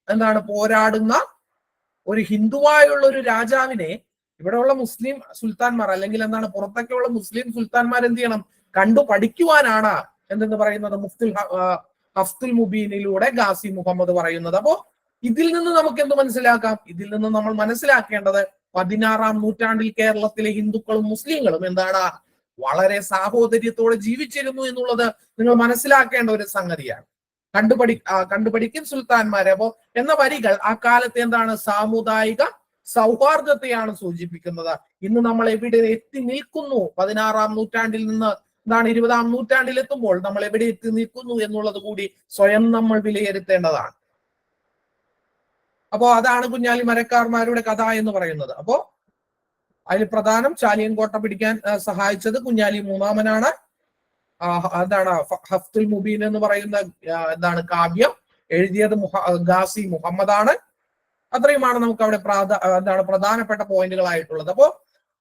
എന്താണ് പോരാടുന്ന ഒരു ഹിന്ദുവായുള്ള ഒരു രാജാവിനെ ഇവിടെയുള്ള മുസ്ലിം സുൽത്താൻമാർ അല്ലെങ്കിൽ എന്താണ് പുറത്തൊക്കെയുള്ള മുസ്ലിം സുൽത്താൻമാർ എന്ത് ചെയ്യണം? കണ്ടു പഠിക്കുവാനാണ് എന്തെന്ന് പറയുന്നത് ഹഫ്തുൽ മുബീനിലൂടെ ഗാസി മുഹമ്മദ് പറയുന്നത്. അപ്പോ ഇതിൽ നിന്ന് നമുക്ക് എന്ത് മനസ്സിലാക്കാം? ഇതിൽ നിന്ന് നമ്മൾ മനസ്സിലാക്കേണ്ടത് 16-ാം നൂറ്റാണ്ടിൽ കേരളത്തിലെ ഹിന്ദുക്കളും മുസ്ലിങ്ങളും എന്താണ് വളരെ സാഹോദര്യത്തോടെ ജീവിച്ചിരുന്നു എന്നുള്ളത് നിങ്ങൾ മനസ്സിലാക്കേണ്ട ഒരു സംഗതിയാണ്. കണ്ടുപഠിക്കും സുൽത്താൻമാരെ. അപ്പോ എന്ന വരികൾ ആ കാലത്ത് എന്താണ് സാമുദായിക സൗഹാർദ്ദത്തെയാണ് സൂചിപ്പിക്കുന്നത്. ഇന്ന് നമ്മൾ എവിടെ എത്തി നിൽക്കുന്നു? 16-ാം നൂറ്റാണ്ടിൽ നിന്ന് എന്താണ് 20-ാം നൂറ്റാണ്ടിൽ എത്തുമ്പോൾ നമ്മൾ എവിടെ എത്തി നിൽക്കുന്നു എന്നുള്ളത് കൂടി സ്വയം നമ്മൾ വിലയിരുത്തേണ്ടതാണ്. അപ്പോ അതാണ് കുഞ്ഞാലി മരക്കാർമാരുടെ കഥ എന്ന് പറയുന്നത്. അപ്പോ അതിൽ പ്രധാനം ചാലിയൻ കോട്ട പിടിക്കാൻ സഹായിച്ചത് കുഞ്ഞാലി മൂന്നാമനാണ്. എന്താണ് ഹഫ്തുൽ മുബീൻ എന്ന് പറയുന്ന എന്താണ് കാവ്യം എഴുതിയത് ഗാസി മുഹമ്മദാണ്. അത്രയുമാണ് നമുക്ക് അവിടെ എന്താണ് പ്രധാനപ്പെട്ട പോയിന്റുകളായിട്ടുള്ളത്. അപ്പോ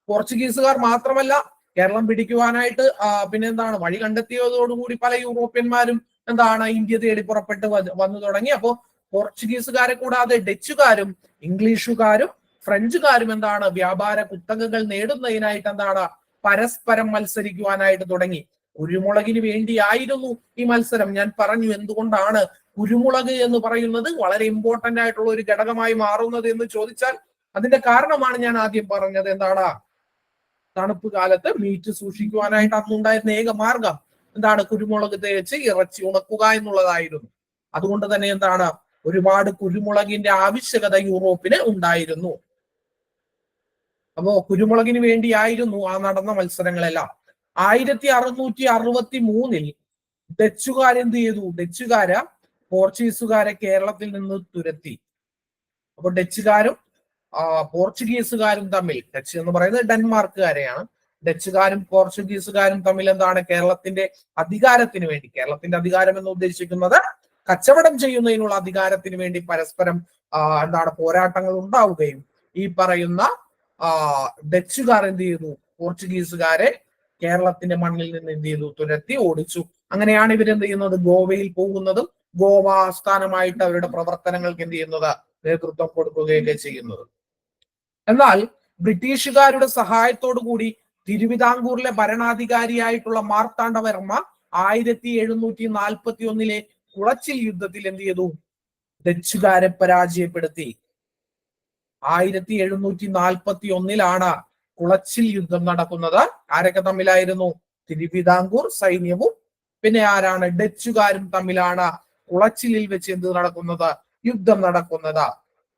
പോർച്ചുഗീസുകാർ മാത്രമല്ല കേരളം പിടിക്കുവാനായിട്ട് പിന്നെ എന്താണ് വഴി കണ്ടെത്തിയതോടുകൂടി പല യൂറോപ്യന്മാരും എന്താണ് ഇന്ത്യ തേടി പുറപ്പെട്ട് വന്നു തുടങ്ങി. അപ്പോ പോർച്ചുഗീസുകാരെ കൂടാതെ ഡച്ചുകാരും ഇംഗ്ലീഷുകാരും ഫ്രഞ്ചുകാരും എന്താണ് വ്യാപാര കുത്തകകൾ നേടുന്നതിനായിട്ട് എന്താണ് പരസ്പരം മത്സരിക്കുവാനായിട്ട് തുടങ്ങി. കുരുമുളകിന് വേണ്ടിയായിരുന്നു ഈ മത്സരം. ഞാൻ പറഞ്ഞു എന്തുകൊണ്ടാണ് കുരുമുളക് എന്ന് പറയുന്നത് വളരെ ഇമ്പോർട്ടന്റ് ആയിട്ടുള്ള ഒരു ഘടകമായി മാറുന്നത് എന്ന് ചോദിച്ചാൽ അതിന്റെ കാരണമാണ് ഞാൻ ആദ്യം പറഞ്ഞത്. എന്താണ് തണുപ്പ് കാലത്ത് മീറ്റ് സൂക്ഷിക്കുവാനായിട്ട് അന്നുണ്ടായിരുന്ന ഏക മാർഗം എന്താണ് കുരുമുളക് തേച്ച് ഇറച്ചി ഉണക്കുക എന്നുള്ളതായിരുന്നു. അതുകൊണ്ട് തന്നെ എന്താണ് ഒരുപാട് കുരുമുളകിന്റെ ആവശ്യകത യൂറോപ്പിന് ഉണ്ടായിരുന്നു. അപ്പോ കുരുമുളകിന് വേണ്ടിയായിരുന്നു ആ നടന്ന മത്സരങ്ങളെല്ലാം. 1663 ഡച്ചുകാരെന്ത് ചെയ്തു? ഡച്ചുകാര് പോർച്ചുഗീസുകാരെ കേരളത്തിൽ നിന്ന് തുരത്തി. അപ്പൊ ഡച്ചുകാരും പോർച്ചുഗീസുകാരും തമ്മിൽ, ഡച്ച് എന്ന് പറയുന്നത് ഡെൻമാർക്കുകാരെയാണ്, ഡച്ചുകാരും പോർച്ചുഗീസുകാരും തമ്മിൽ എന്താണ് കേരളത്തിന്റെ അധികാരത്തിന് വേണ്ടി, കേരളത്തിന്റെ അധികാരം എന്ന് ഉദ്ദേശിക്കുന്നത് കച്ചവടം ചെയ്യുന്നതിനുള്ള അധികാരത്തിന് വേണ്ടി പരസ്പരം എന്താണ് പോരാട്ടങ്ങൾ ഉണ്ടാവുകയും ഈ പറയുന്ന ഡച്ചുകാർ എന്ത് ചെയ്തു? പോർച്ചുഗീസുകാരെ കേരളത്തിന്റെ മണ്ണിൽ നിന്ന് എന്ത് ചെയ്തു? തുരത്തി ഓടിച്ചു. അങ്ങനെയാണ് ഇവരെന്ത് ചെയ്യുന്നത്? ഗോവയിൽ പോകുന്നതും ഗോവ ആസ്ഥാനമായിട്ട് അവരുടെ പ്രവർത്തനങ്ങൾക്ക് എന്ത് ചെയ്യുന്നത്? നേതൃത്വം കൊടുക്കുകയൊക്കെ ചെയ്യുന്നത്. എന്നാൽ ബ്രിട്ടീഷുകാരുടെ സഹായത്തോടു കൂടി തിരുവിതാംകൂറിലെ ഭരണാധികാരിയായിട്ടുള്ള മാർത്താണ്ഡവർമ്മ 1741 കുളച്ചിൽ യുദ്ധത്തിൽ എന്ത് ചെയ്തു? ഡച്ചുകാരെ പരാജയപ്പെടുത്തി. 1741 കുളച്ചിൽ യുദ്ധം നടക്കുന്നത്. ആരൊക്കെ തമ്മിലായിരുന്നു? തിരുവിതാംകൂർ സൈന്യവും പിന്നെ ആരാണ്? ഡച്ചുകാരും തമ്മിലാണ് കുളച്ചിലിൽ വെച്ച് എന്ത് നടക്കുന്നത്? യുദ്ധം നടക്കുന്നത്.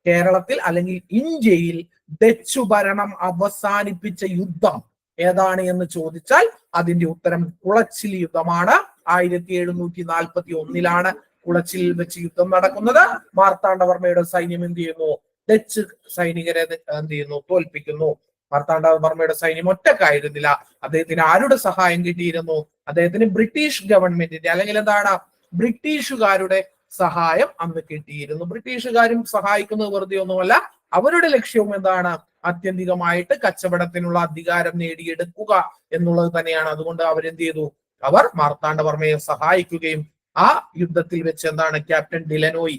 കേരളത്തിൽ അല്ലെങ്കിൽ ഇന്ത്യയിൽ ഡച്ചു ഭരണം അവസാനിപ്പിച്ച യുദ്ധം ഏതാണ് എന്ന് ചോദിച്ചാൽ അതിന്റെ ഉത്തരം കുളച്ചിൽ യുദ്ധമാണ്. 1741 കുളച്ചിലിൽ വെച്ച് യുദ്ധം നടക്കുന്നത്. മാർത്താണ്ഡവർമ്മയുടെ സൈന്യം എന്ത് ചെയ്യുന്നു? ഡച്ച് സൈനികരെ എന്ത് ചെയ്യുന്നു? തോൽപ്പിക്കുന്നു. മാർത്താണ്ഡവർമ്മയുടെ സൈന്യം ഒറ്റക്കായിരുന്നില്ല. അദ്ദേഹത്തിന് ആരുടെ സഹായം കിട്ടിയിരുന്നു? അദ്ദേഹത്തിന് ബ്രിട്ടീഷ് ഗവൺമെന്റിന്റെ അല്ലെങ്കിൽ എന്താണ് ബ്രിട്ടീഷുകാരുടെ സഹായം അന്ന് കിട്ടിയിരുന്നു. ബ്രിട്ടീഷുകാരും സഹായിക്കുന്നത് വെറുതെ ഒന്നുമല്ല, അവരുടെ ലക്ഷ്യവും എന്താണ്? ആത്യന്തികമായിട്ട് കച്ചവടത്തിനുള്ള അധികാരം നേടിയെടുക്കുക എന്നുള്ളത് തന്നെയാണ്. അതുകൊണ്ട് അവരെന്ത് ചെയ്തു? അവർ മാർത്താണ്ഡവർമ്മയെ സഹായിക്കുകയും ആ യുദ്ധത്തിൽ വെച്ച് എന്താണ് ക്യാപ്റ്റൻ ഡിലനോയി,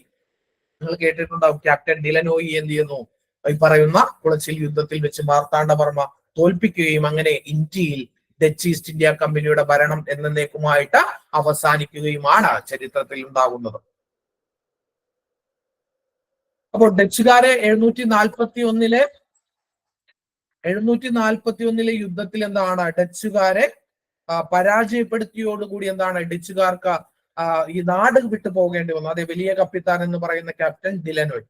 നിങ്ങൾ കേട്ടിട്ടുണ്ടാവും, ക്യാപ്റ്റൻ ഡിലനോയി എന്ത് ചെയ്യുന്നു? ഈ പറയുന്ന കുളച്ചിൽ യുദ്ധത്തിൽ വെച്ച് മാർത്താണ്ഡവർമ്മ തോൽപ്പിക്കുകയും അങ്ങനെ ഇന്ത്യയിൽ ഡച്ച് ഈസ്റ്റ് ഇന്ത്യ കമ്പനിയുടെ ഭരണം എന്നേക്കുമായിട്ട് അവസാനിക്കുകയുമാണ് ചരിത്രത്തിൽ ഉണ്ടാകുന്നത്. അപ്പോൾ ഡച്ചുകാരെ 741 യുദ്ധത്തിൽ എന്താണ് ഡച്ചുകാരെ പരാജയപ്പെടുത്തിയോടുകൂടി എന്താണ് ഡച്ചുകാർക്ക് ഈ നാട് വിട്ടു പോകേണ്ടി വന്നു. അതെ, വലിയ കപ്പിത്താൻ എന്ന് പറയുന്ന ക്യാപ്റ്റൻ ഡിലനോയ്.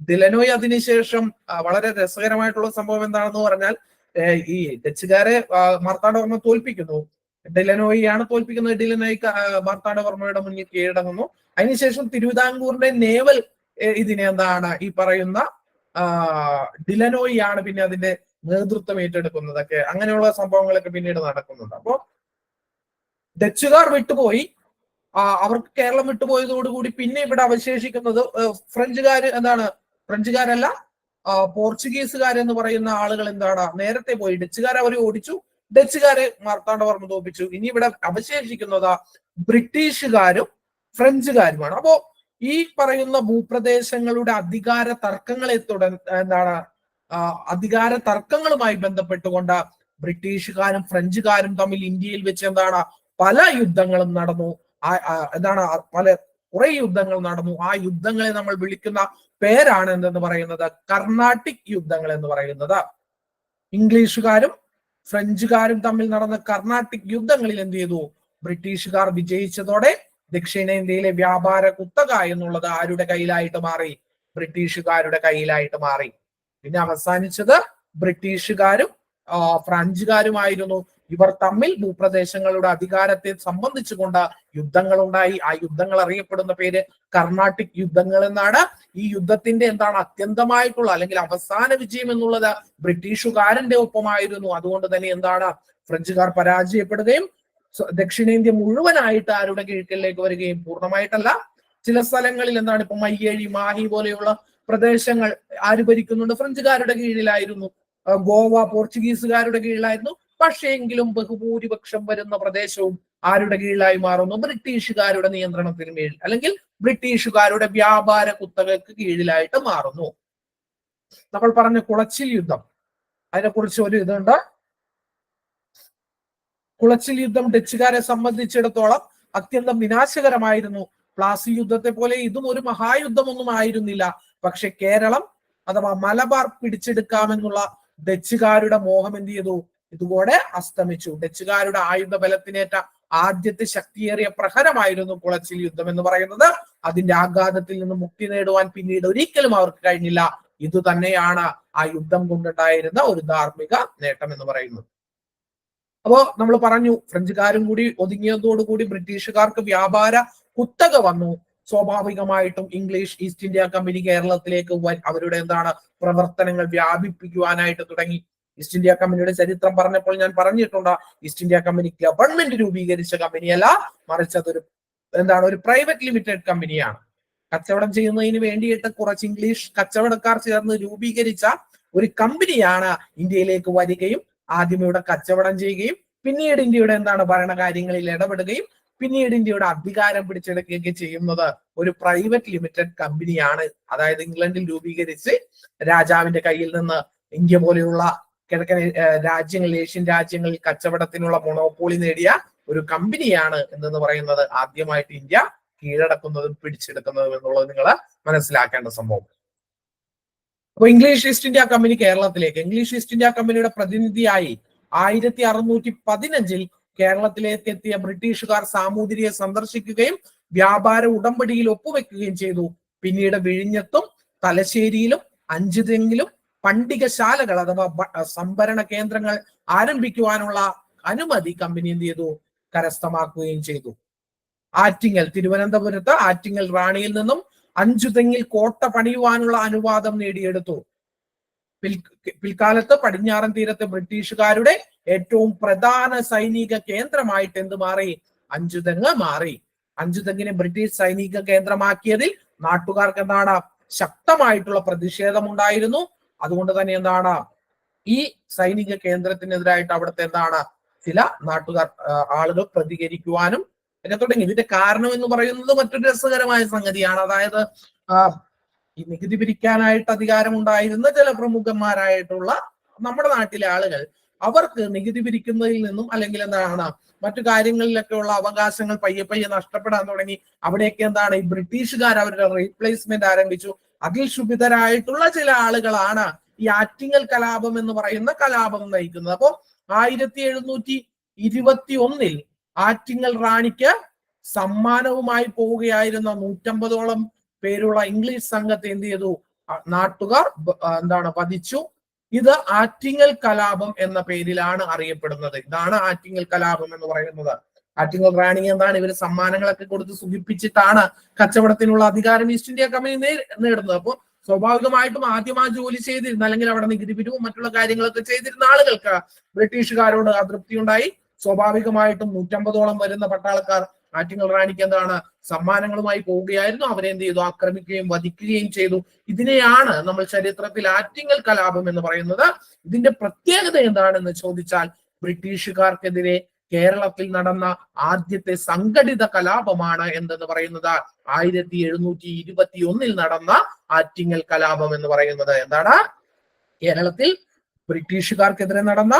ഡിലനോയ് അതിനുശേഷം വളരെ രസകരമായിട്ടുള്ള സംഭവം എന്താണെന്ന് പറഞ്ഞാൽ ഈ ഡച്ചുകാരെ മാർത്താണ്ഡവർമ്മ തോൽപ്പിക്കുന്നു. ഡിലനോയിയാണ് തോൽപ്പിക്കുന്നത്. ഡിലനോയ് മാർത്താണ്ഡവർമ്മയുടെ മുന്നിൽ കീഴടങ്ങുന്നു. അതിനുശേഷം തിരുവിതാംകൂറിന്റെ നേവൽ ഇതിനെ എന്താണ് ഈ പറയുന്ന ഡിലനോയി ആണ് പിന്നെ അതിന്റെ നേതൃത്വം ഏറ്റെടുക്കുന്നതൊക്കെ. അങ്ങനെയുള്ള സംഭവങ്ങളൊക്കെ പിന്നീട് നടക്കുന്നുണ്ട്. അപ്പോ ഡച്ചുകാർ വിട്ടുപോയി. അവർക്ക് കേരളം വിട്ടുപോയതോടുകൂടി പിന്നെ ഇവിടെ അവശേഷിക്കുന്നത് ഫ്രഞ്ചുകാർ എന്താണ്, ഫ്രഞ്ചുകാരല്ല പോർച്ചുഗീസുകാരെന്ന് പറയുന്ന ആളുകൾ എന്താണ് നേരത്തെ പോയി ഡച്ചുകാരെ അവരെ ഓടിച്ചു, ഡച്ചുകാരെ മാർത്താണ്ഡവർമ്മ തോൽപ്പിച്ചു. ഇനി ഇവിടെ അവശേഷിക്കുന്നത് ബ്രിട്ടീഷുകാരും ഫ്രഞ്ചുകാരുമാണ്. അപ്പോ ഈ പറയുന്ന ഭൂപ്രദേശങ്ങളുടെ അധികാര തർക്കങ്ങളെ അധികാര തർക്കങ്ങളുമായി ബന്ധപ്പെട്ടുകൊണ്ട് ബ്രിട്ടീഷുകാരും ഫ്രഞ്ചുകാരും തമ്മിൽ ഇന്ത്യയിൽ വെച്ച് പല യുദ്ധങ്ങളും നടന്നു. കുറെ യുദ്ധങ്ങൾ നടന്നു. ആ യുദ്ധങ്ങളെ നമ്മൾ വിളിക്കുന്ന പേരാണ് എന്തെന്ന് പറയുന്നത് കർണാട്ടിക് യുദ്ധങ്ങൾ എന്ന് പറയുന്നത്. ഇംഗ്ലീഷുകാരും ഫ്രഞ്ചുകാരും തമ്മിൽ നടന്ന കർണാട്ടിക് യുദ്ധങ്ങളിൽ എന്ത് ചെയ്തു? ബ്രിട്ടീഷുകാർ വിജയിച്ചതോടെ ദക്ഷിണേന്ത്യയിലെ വ്യാപാര കുത്തക എന്നുള്ളത് ആരുടെ കയ്യിലായിട്ട് മാറി? ബ്രിട്ടീഷുകാരുടെ കയ്യിലായിട്ട് മാറി. പിന്നെ അവസാനിച്ചത് ബ്രിട്ടീഷുകാരും ഫ്രഞ്ചുകാരുമായിരുന്നു. ഇവർ തമ്മിൽ ഭൂപ്രദേശങ്ങളുടെ അധികാരത്തെ സംബന്ധിച്ചുകൊണ്ട് യുദ്ധങ്ങൾ ഉണ്ടായി. ആ യുദ്ധങ്ങൾ അറിയപ്പെടുന്ന പേര് കർണാട്ടിക് യുദ്ധങ്ങൾ എന്നാണ്. ഈ യുദ്ധത്തിന്റെ അത്യന്തമായിട്ടുള്ള അല്ലെങ്കിൽ അവസാന വിജയം എന്നുള്ളത് ബ്രിട്ടീഷുകാരന്റെ ഒപ്പമായിരുന്നു. അതുകൊണ്ട് തന്നെ ഫ്രഞ്ചുകാർ പരാജയപ്പെടുകയും ദക്ഷിണേന്ത്യ മുഴുവനായിട്ട് ആരുടെ കീഴിലേക്ക് വരികയും, പൂർണ്ണമായിട്ടല്ല, ചില സ്ഥലങ്ങളിൽ ഇപ്പൊ മയ്യേഴി, മാഹി പോലെയുള്ള പ്രദേശങ്ങൾ ആര് ഭരിക്കുന്നുണ്ട്? ഫ്രഞ്ചുകാരുടെ കീഴിലായിരുന്നു. ഗോവ പോർച്ചുഗീസുകാരുടെ കീഴിലായിരുന്നു. പക്ഷേ എങ്കിലും ബഹുഭൂരിപക്ഷം വരുന്ന പ്രദേശവും ആരുടെ കീഴിലായി മാറുന്നു? ബ്രിട്ടീഷുകാരുടെ നിയന്ത്രണത്തിന് മേൽ അല്ലെങ്കിൽ ബ്രിട്ടീഷുകാരുടെ വ്യാപാര കുത്തകൾക്ക് കീഴിലായിട്ട് മാറുന്നു. നമ്മൾ പറഞ്ഞ കുളച്ചിൽ യുദ്ധം, അതിനെക്കുറിച്ച് ഒരു ഇതുണ്ട്. കുളച്ചിൽ യുദ്ധം ഡച്ചുകാരെ സംബന്ധിച്ചിടത്തോളം അത്യന്തം വിനാശകരമായിരുന്നു. പ്ലാസി യുദ്ധത്തെ പോലെ ഇതും ഒരു മഹായുദ്ധമൊന്നും ആയിരുന്നില്ല. പക്ഷെ കേരളം അഥവാ മലബാർ പിടിച്ചെടുക്കാമെന്നുള്ള ഡച്ചുകാരുടെ മോഹം എന്ത് ചെയ്തു? ഇതുപോലെ അസ്തമിച്ചു. ഡച്ചുകാരുടെ ആയുധ ബലത്തിനേറ്റ ആദ്യത്തെ ശക്തിയേറിയ പ്രഹരമായിരുന്നു കുളച്ചിൽ യുദ്ധം എന്ന് പറയുന്നത്. അതിന്റെ ആഘാതത്തിൽ നിന്ന് മുക്തി നേടുവാൻ പിന്നീട് ഒരിക്കലും അവർക്ക് കഴിഞ്ഞില്ല. ഇത് തന്നെയാണ് ആ യുദ്ധം കൊണ്ടുണ്ടായിരുന്ന ഒരു ധാർമ്മിക നേട്ടം എന്ന് പറയുന്നത്. അപ്പോ നമ്മൾ പറഞ്ഞു, ഫ്രഞ്ചുകാരും കൂടി ഒതുങ്ങിയതോടുകൂടി ബ്രിട്ടീഷുകാർക്ക് വ്യാപാര കുത്തക വന്നു. സ്വാഭാവികമായിട്ടും ഇംഗ്ലീഷ് ഈസ്റ്റ് ഇന്ത്യ കമ്പനി കേരളത്തിലേക്ക് അവരുടെ പ്രവർത്തനങ്ങൾ വ്യാപിപ്പിക്കുവാനായിട്ട് തുടങ്ങി. ഈസ്റ്റ് ഇന്ത്യ കമ്പനിയുടെ ചരിത്രം പറഞ്ഞപ്പോൾ ഞാൻ പറഞ്ഞിട്ടുണ്ട്, ഈസ്റ്റ് ഇന്ത്യ കമ്പനി ഗവൺമെന്റ് രൂപീകരിച്ച കമ്പനിയല്ല, മറിച്ച് അതൊരു ഒരു പ്രൈവറ്റ് ലിമിറ്റഡ് കമ്പനിയാണ്. കച്ചവടം ചെയ്യുന്നതിന് വേണ്ടിയിട്ട് കുറച്ച് ഇംഗ്ലീഷ് കച്ചവടക്കാർ ചേർന്ന് രൂപീകരിച്ച ഒരു കമ്പനിയാണ് ഇന്ത്യയിലേക്ക് വരികയും ആദ്യം ഇവിടെ കച്ചവടം ചെയ്യുകയും പിന്നീട് ഇന്ത്യയുടെ ഭരണകാര്യങ്ങളിൽ ഇടപെടുകയും പിന്നീട് ഇന്ത്യയുടെ അധികാരം പിടിച്ചെടുക്കുകയൊക്കെ ചെയ്യുന്നത് ഒരു പ്രൈവറ്റ് ലിമിറ്റഡ് കമ്പനിയാണ്. അതായത് ഇംഗ്ലണ്ടിൽ രൂപീകരിച്ച് രാജാവിന്റെ കയ്യിൽ നിന്ന് ഇന്ത്യ പോലെയുള്ള കിഴക്കൻ രാജ്യങ്ങളിൽ, ഏഷ്യൻ രാജ്യങ്ങളിൽ കച്ചവടത്തിനുള്ള മൊണോപോളി നേടിയ ഒരു കമ്പനിയാണ് എന്ന് പറയുന്നത് ആദ്യമായിട്ട് ഇന്ത്യ കീഴടക്കുന്നതും പിടിച്ചെടുക്കുന്നതും എന്നുള്ളത് നിങ്ങൾ മനസ്സിലാക്കേണ്ട സംഭവം. അപ്പൊ ഇംഗ്ലീഷ് ഈസ്റ്റ് ഇന്ത്യ കമ്പനി കേരളത്തിലേക്ക്, ഇംഗ്ലീഷ് ഈസ്റ്റ് ഇന്ത്യ കമ്പനിയുടെ പ്രതിനിധിയായി 1615 കേരളത്തിലേക്ക് എത്തിയ ബ്രിട്ടീഷുകാർ സാമൂതിരിയെ സന്ദർശിക്കുകയും വ്യാപാര ഉടമ്പടിയിൽ ഒപ്പുവെക്കുകയും ചെയ്തു. പിന്നീട് വിഴിഞ്ഞത്തും തലശ്ശേരിയിലും അഞ്ചുതെങ്ങിലും പണ്ടികശാലകൾ അഥവാ സംഭരണ കേന്ദ്രങ്ങൾ ആരംഭിക്കുവാനുള്ള അനുമതി കമ്പനി എന്ത് ചെയ്തു? കരസ്ഥമാക്കുകയും ചെയ്തു. ആറ്റിങ്ങൽ, തിരുവനന്തപുരത്ത് ആറ്റിങ്ങൽ റാണിയിൽ നിന്നും അഞ്ചുതെങ്ങിൽ കോട്ട പണിയുവാനുള്ള അനുവാദം നേടിയെടുത്തു. പിൽക്കാലത്ത് പടിഞ്ഞാറൻ തീരത്തെ ബ്രിട്ടീഷുകാരുടെ ഏറ്റവും പ്രധാന സൈനിക കേന്ദ്രമായിട്ട് എന്ത് മാറി? അഞ്ചുതെങ്ങ് മാറി. അഞ്ചുതെങ്ങിനെ ബ്രിട്ടീഷ് സൈനിക കേന്ദ്രമാക്കിയതിൽ നാട്ടുകാർക്ക് ശക്തമായിട്ടുള്ള പ്രതിഷേധമുണ്ടായിരുന്നു. അതുകൊണ്ട് തന്നെ ഈ സൈനിക കേന്ദ്രത്തിനെതിരായിട്ട് അവിടുത്തെ ചില നാട്ടുകാർ ആളുകൾ പ്രതികരിക്കുവാനും ഒക്കെ തുടങ്ങി. ഇതിന്റെ കാരണം എന്ന് പറയുന്നത് മറ്റൊരു രസകരമായ സംഗതിയാണ്. അതായത് ഈ നികുതി പിരിക്കാനായിട്ട് അധികാരമുണ്ടായിരുന്ന ചില പ്രമുഖന്മാരായിട്ടുള്ള നമ്മുടെ നാട്ടിലെ ആളുകൾ അവർക്ക് നികുതി പിരിക്കുന്നതിൽ നിന്നും അല്ലെങ്കിൽ മറ്റു കാര്യങ്ങളിലൊക്കെ ഉള്ള അവകാശങ്ങൾ പയ്യെ പയ്യെ നഷ്ടപ്പെടാൻ തുടങ്ങി. അവിടെയൊക്കെ ഈ ബ്രിട്ടീഷുകാർ അവരുടെ റീപ്ലേസ്മെന്റ് ആരംഭിച്ചു. അതിൽ ക്ഷുഭിതരായിട്ടുള്ള ചില ആളുകളാണ് ഈ ആറ്റിങ്ങൽ കലാപം എന്ന് പറയുന്ന കലാപം നയിക്കുന്നത്. അപ്പോ 1721 ആറ്റിങ്ങൽ റാണിക്ക് സമ്മാനവുമായി പോവുകയായിരുന്ന 150ഓളം പേരുള്ള ഇംഗ്ലീഷ് സംഘത്തെ എന്ത് ചെയ്തു? നാട്ടുകാർ വധിച്ചു. ഇത് ആറ്റിങ്ങൽ കലാപം എന്ന പേരിലാണ് അറിയപ്പെടുന്നത്. ഇതാണ് ആറ്റിങ്ങൽ കലാപം എന്ന് പറയുന്നത്. ആറ്റിങ്ങൽ റാണി ഇവര് സമ്മാനങ്ങളൊക്കെ കൊടുത്ത് സുഖിപ്പിച്ചിട്ടാണ് കച്ചവടത്തിനുള്ള അധികാരം ഈസ്റ്റ് ഇന്ത്യ കമ്പനി നേടുന്നത്. അപ്പോൾ സ്വാഭാവികമായിട്ടും ആദ്യം ആ ജോലി ചെയ്തിരുന്ന അല്ലെങ്കിൽ അവിടെ നികുതി പിരിവും മറ്റുള്ള കാര്യങ്ങളൊക്കെ ചെയ്തിരുന്ന ആളുകൾക്ക് ബ്രിട്ടീഷുകാരോട് അതൃപ്തി ഉണ്ടായി. സ്വാഭാവികമായിട്ടും 150ഓളം വരുന്ന പട്ടാളക്കാർ ആറ്റിങ്ങൽ റാണിക്ക് എന്താണ് സമ്മാനങ്ങളുമായി പോവുകയായിരുന്നു. അവരെ എന്ത് ചെയ്തു? ആക്രമിക്കുകയും വധിക്കുകയും ചെയ്തു. ഇതിനെയാണ് നമ്മൾ ചരിത്രത്തിൽ ആറ്റിങ്ങൽ കലാപം എന്ന് പറയുന്നത്. ഇതിന്റെ പ്രത്യേകത എന്താണെന്ന് ചോദിച്ചാൽ ബ്രിട്ടീഷുകാർക്കെതിരെ കേരളത്തിൽ നടന്ന ആദ്യത്തെ സംഘടിത കലാപമാണ് എന്തെന്ന് പറയുന്നത് 1721 നടന്ന ആറ്റിങ്ങൽ കലാപം എന്ന് പറയുന്നത്. എന്താണ്? കേരളത്തിൽ ബ്രിട്ടീഷുകാർക്കെതിരെ നടന്ന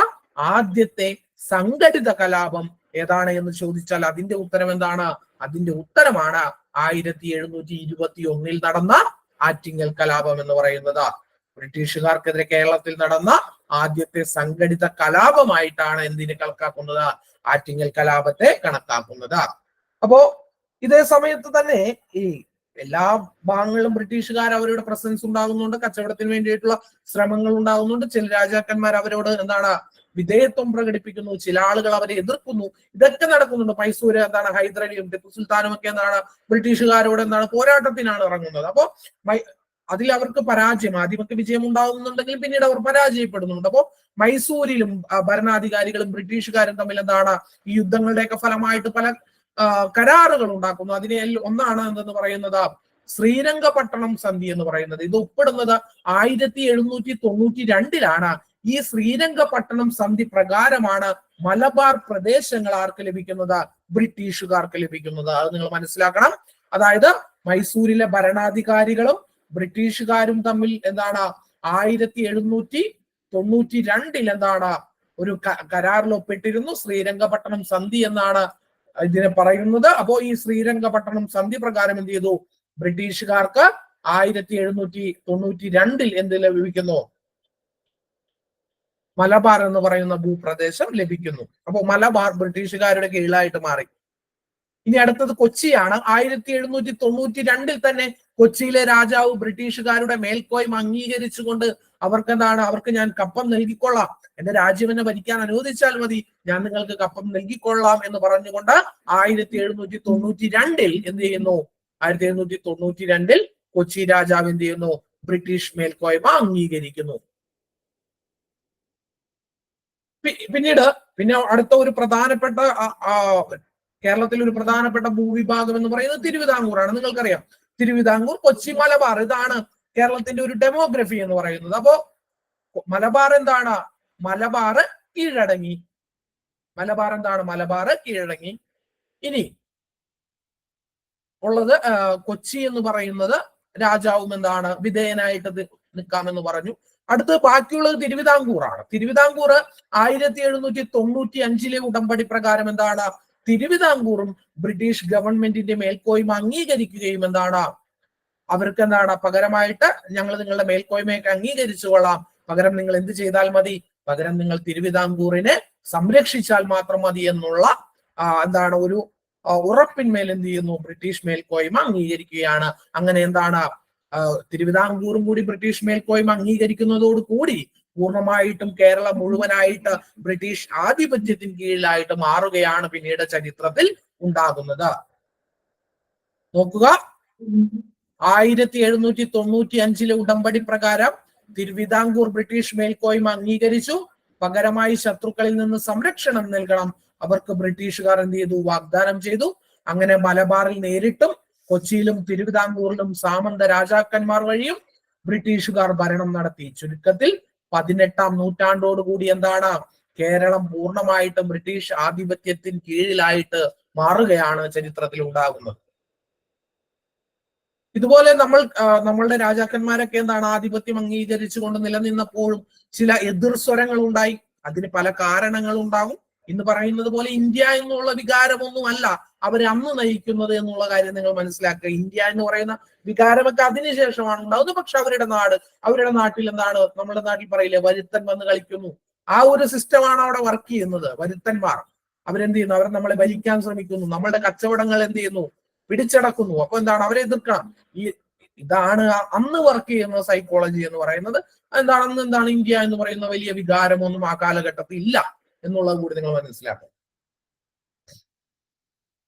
ആദ്യത്തെ സംഘടിത കലാപം ഏതാണ് എന്ന് ചോദിച്ചാൽ അതിന്റെ ഉത്തരം എന്താണ്? അതിന്റെ ഉത്തരമാണ് 1721 നടന്ന ആറ്റിങ്ങൽ കലാപം എന്ന് പറയുന്നത്. ബ്രിട്ടീഷുകാർക്കെതിരെ കേരളത്തിൽ നടന്ന ആദ്യത്തെ സംഘടിത കലാപമായിട്ടാണ് എന്തിനെ കണക്കാക്കുന്നത്? ആറ്റിങ്ങൽ കലാപത്തെ കണക്കാക്കുന്നത്. അപ്പോ ഇതേ സമയത്ത് തന്നെ ഈ എല്ലാ ഭാഗങ്ങളിലും ബ്രിട്ടീഷുകാർ അവരുടെ പ്രസൻസ് ഉണ്ടാകുന്നുണ്ട്, കച്ചവടത്തിന് വേണ്ടിയിട്ടുള്ള ശ്രമങ്ങൾ ഉണ്ടാകുന്നുണ്ട്. ചില രാജാക്കന്മാർ അവരോട് എന്താണ് വിധേയത്വം പ്രകടിപ്പിക്കുന്നു, ചില ആളുകൾ അവരെ എതിർക്കുന്നു. ഇതൊക്കെ നടക്കുന്നുണ്ട്. മൈസൂര് എന്താണ് ഹൈദരലിയും ടിപ്പു സുൽത്താനും ഒക്കെ എന്താണ് ബ്രിട്ടീഷുകാരോട് എന്താണ് പോരാട്ടത്തിനാണ് ഇറങ്ങുന്നത്. അപ്പോ അതിൽ അവർക്ക് പരാജയം, ആദ്യമൊക്കെ വിജയം ഉണ്ടാകുന്നുണ്ടെങ്കിലും പിന്നീട് അവർ പരാജയപ്പെടുന്നുണ്ട്. അപ്പോ മൈസൂരിലും ഭരണാധികാരികളും ബ്രിട്ടീഷുകാരും തമ്മിൽ എന്താണ് ഈ യുദ്ധങ്ങളുടെയൊക്കെ ഫലമായിട്ട് പല കരാറുകൾ ഉണ്ടാക്കുന്നു. അതിനെ ഒന്നാണ് എന്തെന്ന് പറയുന്നത് ശ്രീരംഗപട്ടണം സന്ധി എന്ന് പറയുന്നത്. ഇത് ഒപ്പിടുന്നത് 1792 ഈ ശ്രീരംഗപട്ടണം സന്ധി പ്രകാരമാണ് മലബാർ പ്രദേശങ്ങൾ ആർക്ക് ലഭിക്കുന്നത്? ബ്രിട്ടീഷുകാർക്ക് ലഭിക്കുന്നത്. അത് നിങ്ങൾ മനസ്സിലാക്കണം. അതായത് മൈസൂരിലെ ഭരണാധികാരികളും ബ്രിട്ടീഷുകാരും തമ്മിൽ എന്താണ് 1792 എന്താണ് ഒരു കരാറിൽ ഒപ്പിട്ടിരുന്നു. ശ്രീരംഗപട്ടണം സന്ധി എന്നാണ് ഇതിനെ പറയുന്നത്. അപ്പോ ഈ ശ്രീരംഗപട്ടണം സന്ധി പ്രകാരം എന്ത് ചെയ്തു? ബ്രിട്ടീഷുകാർക്ക് 1792 എന്ത് ലഭിക്കുന്നു? മലബാർ എന്ന് പറയുന്ന ഭൂപ്രദേശം ലഭിക്കുന്നു. അപ്പൊ മലബാർ ബ്രിട്ടീഷുകാരുടെ കീഴിലായിട്ട് മാറി. ഇനി അടുത്തത് കൊച്ചിയാണ്. 1792 തന്നെ കൊച്ചിയിലെ രാജാവ് ബ്രിട്ടീഷുകാരുടെ മേൽക്കോയ്മ അംഗീകരിച്ചുകൊണ്ട് അവർക്ക് എന്താണ്? അവർക്ക് ഞാൻ കപ്പം നൽകിക്കൊള്ളാം, എന്റെ രാജ്യം എന്നെ ഭരിക്കാൻ അനുവദിച്ചാൽ മതി, ഞാൻ നിങ്ങൾക്ക് കപ്പം നൽകിക്കൊള്ളാം എന്ന് പറഞ്ഞുകൊണ്ട് 1792 എന്ത് ചെയ്യുന്നു? 1792 കൊച്ചി രാജാവ് എന്ത് ചെയ്യുന്നു? ബ്രിട്ടീഷ് മേൽക്കോയ്മ അംഗീകരിക്കുന്നു. പിന്നെ അടുത്ത ഒരു പ്രധാനപ്പെട്ട കേരളത്തിൽ ഒരു പ്രധാനപ്പെട്ട ഭൂവിഭാഗം എന്ന് പറയുന്നത് തിരുവിതാംകൂറാണ്. നിങ്ങൾക്കറിയാം തിരുവിതാംകൂർ, കൊച്ചി, മലബാർ, ഇതാണ് കേരളത്തിന്റെ ഒരു ഡെമോഗ്രഫി എന്ന് പറയുന്നത്. അപ്പോ മലബാർ എന്താണ്? മലബാർ കീഴടങ്ങി. മലബാർ എന്താണ്? മലബാർ കീഴടങ്ങി. ഇനി ഉള്ളത് കൊച്ചി എന്ന് പറയുന്നത് രാജാവും എന്താണ് വിധേയനായിട്ട് നിൽക്കാമെന്ന് പറഞ്ഞു. അടുത്ത് ബാക്കിയുള്ളത് തിരുവിതാംകൂറാണ്. തിരുവിതാംകൂർ 1795 ഉടമ്പടി പ്രകാരം എന്താണ്? തിരുവിതാംകൂറും ബ്രിട്ടീഷ് ഗവൺമെന്റിന്റെ മേൽക്കോയ്മ അംഗീകരിക്കുകയും എന്താണ് അവർക്ക് എന്താണ് പകരമായിട്ട് ഞങ്ങൾ നിങ്ങളുടെ മേൽക്കോയ്മയൊക്കെ അംഗീകരിച്ചു കൊള്ളാം, പകരം നിങ്ങൾ എന്ത് ചെയ്താൽ മതി? പകരം നിങ്ങൾ തിരുവിതാംകൂറിനെ സംരക്ഷിച്ചാൽ മാത്രം മതി എന്നുള്ള എന്താണ് ഒരു ഉറപ്പിന്മേൽ എന്ത് ചെയ്യുന്നു? ബ്രിട്ടീഷ് മേൽക്കോയ്മ അംഗീകരിക്കുകയാണ്. അങ്ങനെ എന്താണ് തിരുവിതാംകൂറും കൂടി ബ്രിട്ടീഷ് മേൽക്കോയ്മ അംഗീകരിക്കുന്നതോട് കൂടി പൂർണ്ണമായിട്ടും കേരളം മുഴുവനായിട്ട് ബ്രിട്ടീഷ് ആധിപത്യത്തിന് കീഴിലായിട്ട് മാറുകയാണ് പിന്നീട് ചരിത്രത്തിൽ ഉണ്ടാകുന്നത്. നോക്കുക, 1795 ഉടമ്പടി പ്രകാരം തിരുവിതാംകൂർ ബ്രിട്ടീഷ് മേൽക്കോയ്മ അംഗീകരിച്ചു. പകരമായി ശത്രുക്കളിൽ നിന്ന് സംരക്ഷണം നൽകണം അവർക്ക് ബ്രിട്ടീഷുകാർ എന്ത് ചെയ്തു? വാഗ്ദാനം ചെയ്തു. അങ്ങനെ മലബാറിൽ നേരിട്ടും കൊച്ചിയിലും തിരുവിതാംകൂറിലും സാമന്ത രാജാക്കന്മാർ വഴിയും ബ്രിട്ടീഷുകാർ ഭരണം നടത്തി. ചുരുക്കത്തിൽ 18-ാം നൂറ്റാണ്ടോടുകൂടി എന്താണ് കേരളം പൂർണ്ണമായിട്ടും ബ്രിട്ടീഷ് ആധിപത്യത്തിന് കീഴിലായിട്ട് മാറുകയാണ് ചരിത്രത്തിൽ ഉണ്ടാകുന്നത്. ഇതുപോലെ നമ്മളുടെ രാജാക്കന്മാരൊക്കെ എന്താണ് ആധിപത്യം അംഗീകരിച്ചുകൊണ്ട് നിലനിന്നപ്പോഴും ചില എതിർസ്വരങ്ങൾ ഉണ്ടായി. അതിന് പല കാരണങ്ങൾ ഉണ്ടാകും. ഇന്ന് പറയുന്നത് പോലെ ഇന്ത്യ എന്നുള്ള വികാരമൊന്നുമല്ല അവരെ അന്ന് നയിക്കുന്നത് എന്നുള്ള കാര്യം നിങ്ങൾ മനസ്സിലാക്കുക. ഇന്ത്യ എന്ന് പറയുന്ന വികാരമൊക്കെ അതിനുശേഷമാണ് ഉണ്ടാകുന്നത്. പക്ഷെ അവരുടെ നാട്ടിൽ എന്താണ്, നമ്മുടെ നാട്ടിൽ പറയില്ലേ വരുത്തൻ വന്ന് കളിക്കുന്നു, ആ ഒരു സിസ്റ്റമാണ് അവിടെ വർക്ക് ചെയ്യുന്നത്. വരുത്തന്മാർ അവരെന്ത് ചെയ്യുന്നു? അവർ നമ്മളെ ഭരിക്കാൻ ശ്രമിക്കുന്നു, നമ്മളുടെ കച്ചവടങ്ങൾ എന്ത് ചെയ്യുന്നു? പിടിച്ചടക്കുന്നു. അപ്പൊ എന്താണ്? അവരെ എതിർക്കണം. ഇതാണ് അന്ന് വർക്ക് ചെയ്യുന്ന സൈക്കോളജി എന്ന് പറയുന്നത്. എന്താണ് ഇന്ത്യ എന്ന് പറയുന്ന വലിയ വികാരമൊന്നും ആ കാലഘട്ടത്തിൽ ഇല്ല എന്നുള്ളത് കൂടി നിങ്ങൾ മനസ്സിലാക്കണം.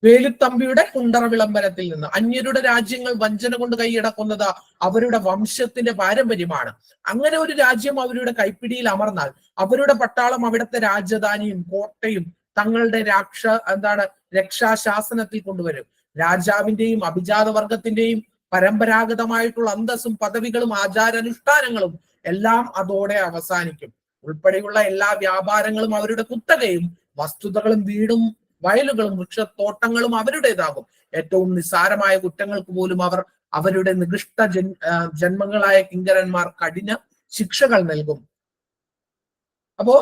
വേലുത്തമ്പിയുടെ കുണ്ടറ വിളംബരത്തിൽ നിന്ന് അന്യരുടെ രാജ്യങ്ങൾ വഞ്ചന കൊണ്ട് കൈയടക്കുന്നത് അവരുടെ വംശത്തിന്റെ പാരമ്പര്യമാണ്. അങ്ങനെ ഒരു രാജ്യം അവരുടെ കൈപ്പിടിയിൽ അമർന്നാൽ അവരുടെ പട്ടാളം അവിടുത്തെ രാജധാനിയും കോട്ടയും തങ്ങളുടെ രക്ഷാശാസനത്തിൽ കൊണ്ടുവരും. രാജാവിന്റെയും അഭിജാത വർഗത്തിന്റെയും പരമ്പരാഗതമായിട്ടുള്ള അന്തസ്സും പദവികളും ആചാരാനുഷ്ഠാനങ്ങളും എല്ലാം അതോടെ അവസാനിക്കും. ഉൾപ്പെടെയുള്ള എല്ലാ വ്യാപാരങ്ങളും അവരുടെ കുത്തകയും വസ്തുതകളും വീടും വയലുകളും വൃക്ഷത്തോട്ടങ്ങളും അവരുടേതാകും. ഏറ്റവും നിസ്സാരമായ കുറ്റങ്ങൾക്ക് പോലും അവരുടെ നികൃഷ്ട ജന്മങ്ങളായ കിങ്കരന്മാർ കഠിന ശിക്ഷകൾ നൽകും. അപ്പോ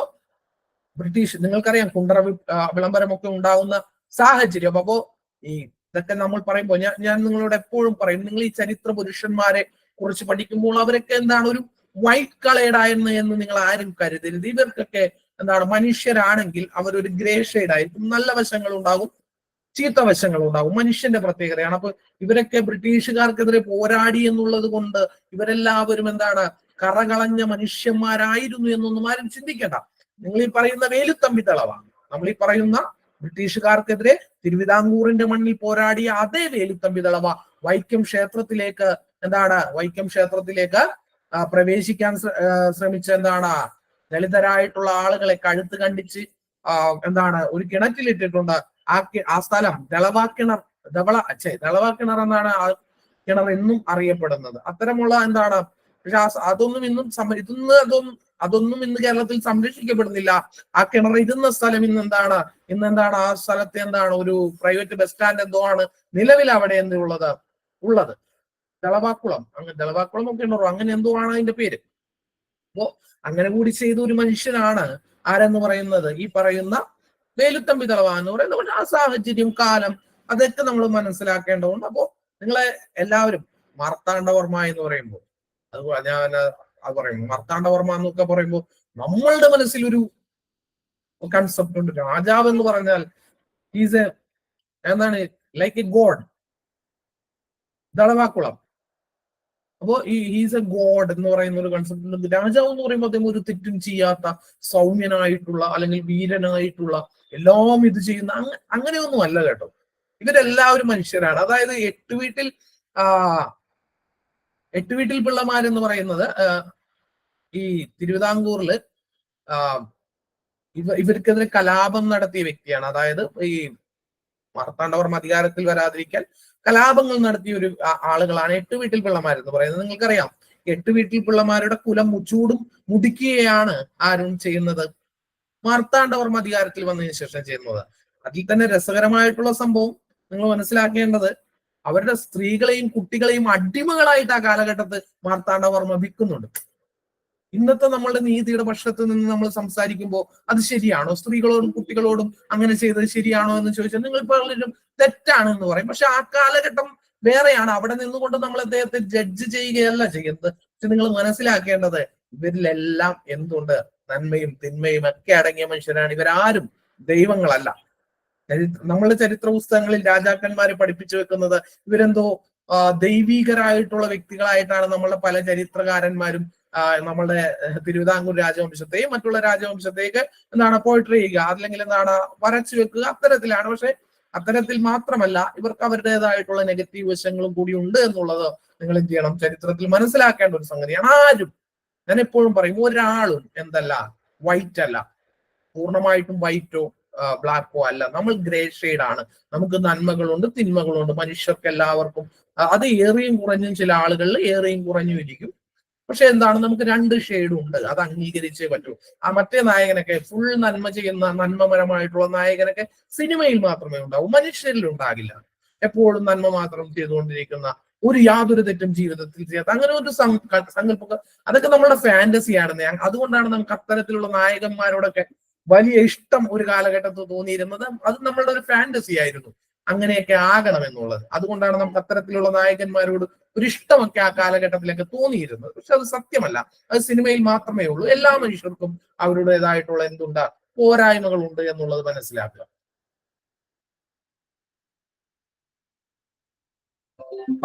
ബ്രിട്ടീഷ്, നിങ്ങൾക്കറിയാം കുണ്ടറ വിളംബരമൊക്കെ ഉണ്ടാവുന്ന സാഹചര്യം. അപ്പോ ഈ ഇതൊക്കെ നമ്മൾ പറയുമ്പോൾ ഞാൻ നിങ്ങളോട് എപ്പോഴും പറയും, നിങ്ങൾ ഈ ചരിത്ര പുരുഷന്മാരെ കുറിച്ച് പഠിക്കുമ്പോൾ അവരൊക്കെ എന്താണ് ഒരു വൈറ്റ് കളേർഡ് എന്ന് നിങ്ങൾ ആരും കരുതരുത്. ഇവർക്കൊക്കെ എന്താണ് മനുഷ്യരാണെങ്കിൽ അവരൊരു ഗ്രേ ഷെയ്ഡ് ആയിരിക്കും. നല്ല വശങ്ങൾ ഉണ്ടാകും, ചീത്ത വശങ്ങൾ ഉണ്ടാകും. മനുഷ്യന്റെ പ്രത്യേകതയാണ്. അപ്പൊ ഇവരൊക്കെ ബ്രിട്ടീഷുകാർക്കെതിരെ പോരാടി എന്നുള്ളത് കൊണ്ട് ഇവരെല്ലാവരും എന്താണ് കറകളഞ്ഞ മനുഷ്യന്മാരായിരുന്നു എന്നൊന്നും ആരും ചിന്തിക്കേണ്ട. നിങ്ങൾ ഈ പറയുന്ന വേലുത്തമ്പി ദളവ, നമ്മൾ ഈ പറയുന്ന ബ്രിട്ടീഷുകാർക്കെതിരെ തിരുവിതാംകൂറിന്റെ മണ്ണിൽ പോരാടിയ അതേ വേലുത്തമ്പി ദളവ വൈക്കം ക്ഷേത്രത്തിലേക്ക് പ്രവേശിക്കാൻ ശ്രമിച്ച ദളിതരായിട്ടുള്ള ആളുകളെ കഴുത്ത് കണ്ടിച്ച് ഒരു കിണറ്റിലിട്ടിട്ടുണ്ട്. ആ സ്ഥലം ദളവ കിണർ എന്നാണ് ആ കിണർ എന്നും അറിയപ്പെടുന്നത്. അത്തരമുള്ള പക്ഷെ അതൊന്നും ഇന്ന് കേരളത്തിൽ സംരക്ഷിക്കപ്പെടുന്നില്ല. ആ കിണർ ഇരുന്ന സ്ഥലം ഇന്ന് ആ സ്ഥലത്തെ ഒരു പ്രൈവറ്റ് ബസ് സ്റ്റാൻഡ് നിലവിൽ അവിടെ ഉള്ളത് ദളവാക്കുളം കിണറോ അങ്ങനെ എന്തോ ആണ് അതിന്റെ പേര്. അപ്പോ അങ്ങനെ കൂടി ചെയ്ത ഒരു മനുഷ്യനാണ് ആരെന്ന് പറയുന്നത് ഈ പറയുന്ന വേലുത്തമ്പി ദളവ എന്ന് പറയുന്നത്. ആ സാഹചര്യം, കാലം, അതൊക്കെ നമ്മൾ മനസ്സിലാക്കേണ്ടതുണ്ട്. അപ്പോ നിങ്ങളെ എല്ലാവരും മാർത്താണ്ഡവർമ്മ എന്ന് പറയുമ്പോൾ മാർത്താണ്ഡവർമ്മ എന്നൊക്കെ പറയുമ്പോൾ നമ്മളുടെ മനസ്സിൽ ഒരു കൺസെപ്റ്റ് ഉണ്ട്. രാജാവ് എന്ന് പറഞ്ഞാൽ is like A God. Dalawakulam അപ്പോ ഹീസ് എ ഗോഡ് എന്ന് പറയുന്ന ഒരു കൺസെപ്റ്റ് ഉണ്ട്. രാജാവ് എന്ന് പറയുമ്പോൾ അദ്ദേഹം ഒരു തെറ്റും ചെയ്യാത്ത സൗമ്യനായിട്ടുള്ള അല്ലെങ്കിൽ വീരനായിട്ടുള്ള എല്ലാം ഇത് ചെയ്യുന്ന അങ്ങനെയൊന്നും അല്ല കേട്ടോ. ഇവരെല്ലാവരും മനുഷ്യരാണ്. അതായത് എട്ട് വീട്ടിൽ പിള്ളമാരെന്ന് പറയുന്നത് ഈ തിരുവിതാംകൂറില് ഇവർക്കെതിരെ കലാപം നടത്തിയ വ്യക്തിയാണ്. അതായത് ഈ മാർത്താണ്ഡവർമ്മ അധികാരത്തിൽ വരാതിരിക്കാൻ കലാപങ്ങൾ നടത്തിയ ഒരു ആളുകളാണ് എട്ട് വീട്ടിൽ പിള്ളമാരെന്ന് പറയുന്നത്. നിങ്ങൾക്കറിയാം, എട്ട് വീട്ടിൽ പിള്ളമാരുടെ കുലം ചൂടും മുടിക്കുകയാണ് ആരും ചെയ്യുന്നത്, മാർത്താണ്ഡവർമ്മ അധികാരത്തിൽ വന്നതിന് ശേഷം ചെയ്യുന്നത്. അതിൽ തന്നെ രസകരമായിട്ടുള്ള സംഭവം നിങ്ങൾ മനസ്സിലാക്കേണ്ടത്, അവരുടെ സ്ത്രീകളെയും കുട്ടികളെയും അടിമകളായിട്ട് ആ കാലഘട്ടത്ത് മാർത്താണ്ഡവർമ്മ വിൽക്കുന്നുണ്ട്. ഇന്നത്തെ നമ്മളുടെ നീതിയുടെ പക്ഷത്ത് നിന്ന് നമ്മൾ സംസാരിക്കുമ്പോൾ അത് ശരിയാണോ, സ്ത്രീകളോടും കുട്ടികളോടും അങ്ങനെ ചെയ്തത് ശരിയാണോ എന്ന് ചോദിച്ചാൽ നിങ്ങൾ പലരും തെറ്റാണ് എന്ന് പറയും. പക്ഷെ ആ കാലഘട്ടം വേറെയാണ്. അവിടെ നിന്നുകൊണ്ട് നമ്മൾ അദ്ദേഹത്തെ ജഡ്ജ് ചെയ്യുകയല്ല ചെയ്യുന്നത്. പക്ഷെ നിങ്ങൾ മനസ്സിലാക്കേണ്ടത് ഇവരിലെല്ലാം എന്തുണ്ട്, നന്മയും തിന്മയും ഒക്കെ അടങ്ങിയ മനുഷ്യരാണ്. ഇവരാരും ദൈവങ്ങളല്ല. നമ്മളുടെ ചരിത്ര പുസ്തകങ്ങളിൽ രാജാക്കന്മാരെ പഠിപ്പിച്ചു വെക്കുന്നത് ഇവരെന്തോ ദൈവീകരായിട്ടുള്ള വ്യക്തികളായിട്ടാണ് നമ്മളുടെ പല ചരിത്രകാരന്മാരും നമ്മളുടെ തിരുവിതാംകൂർ രാജവംശത്തെയും മറ്റുള്ള രാജവംശത്തേക്ക് പോയിട്രി ചെയ്യുക, അല്ലെങ്കിൽ വരച്ചു വെക്കുക, അത്തരത്തിലാണ്. പക്ഷെ അത്തരത്തിൽ മാത്രമല്ല, ഇവർക്ക് അവരുടേതായിട്ടുള്ള നെഗറ്റീവ് വശങ്ങളും കൂടി ഉണ്ട് എന്നുള്ളത് നിങ്ങൾ എന്ത് ചെയ്യണം, ചരിത്രത്തിൽ മനസ്സിലാക്കേണ്ട ഒരു സംഗതിയാണ്. ആരും, ഞാൻ എപ്പോഴും പറയും, ഒരാളും വൈറ്റ് അല്ല, പൂർണ്ണമായിട്ടും വൈറ്റോ ബ്ലാക്കോ അല്ല. നമ്മൾ ഗ്രേ ഷെയ്ഡ് ആണ്. നമുക്ക് നന്മകളുണ്ട്, തിന്മകളുണ്ട്. മനുഷ്യർക്ക് എല്ലാവർക്കും അത് ഏറിയും കുറഞ്ഞും, ചില ആളുകളിൽ ഏറിയും കുറഞ്ഞും ഇരിക്കും. പക്ഷെ നമുക്ക് രണ്ട് ഷെയ്ഡും ഉണ്ട്. അത് അംഗീകരിച്ചേ പറ്റൂ. ആ മറ്റേ നായകനൊക്കെ ഫുൾ നന്മ ചെയ്യുന്ന നന്മപരമായിട്ടുള്ള നായകനൊക്കെ സിനിമയിൽ മാത്രമേ ഉണ്ടാവൂ, മനുഷ്യരിൽ ഉണ്ടാകില്ല. എപ്പോഴും നന്മ മാത്രം ചെയ്തുകൊണ്ടിരിക്കുന്ന, യാതൊരു തെറ്റും ജീവിതത്തിൽ ചെയ്യാത്ത അങ്ങനെ ഒരു സങ്കല്പം, അതൊക്കെ നമ്മളുടെ ഫാന്റസിയാണ്. അതുകൊണ്ടാണ് നമുക്ക് അത്തരത്തിലുള്ള നായകന്മാരോടൊക്കെ വലിയ ഇഷ്ടം ഒരു കാലഘട്ടത്തിൽ തോന്നിയിരുന്നത്. അത് നമ്മളുടെ ഒരു ഫാന്റസി ആയിരുന്നു, അങ്ങനെയൊക്കെ ആകണം എന്നുള്ളത്. അതുകൊണ്ടാണ് നമുക്ക് അത്തരത്തിലുള്ള നായകന്മാരോട് ഒരു ഇഷ്ടമൊക്കെ ആ കാലഘട്ടത്തിലൊക്കെ തോന്നിയിരുന്നത്. പക്ഷെ അത് സത്യമല്ല, അത് സിനിമയിൽ മാത്രമേ ഉള്ളൂ. എല്ലാ മനുഷ്യർക്കും അവരുടേതായിട്ടുള്ള പോരായ്മകളുണ്ട് എന്നുള്ളത് മനസ്സിലാക്കുക.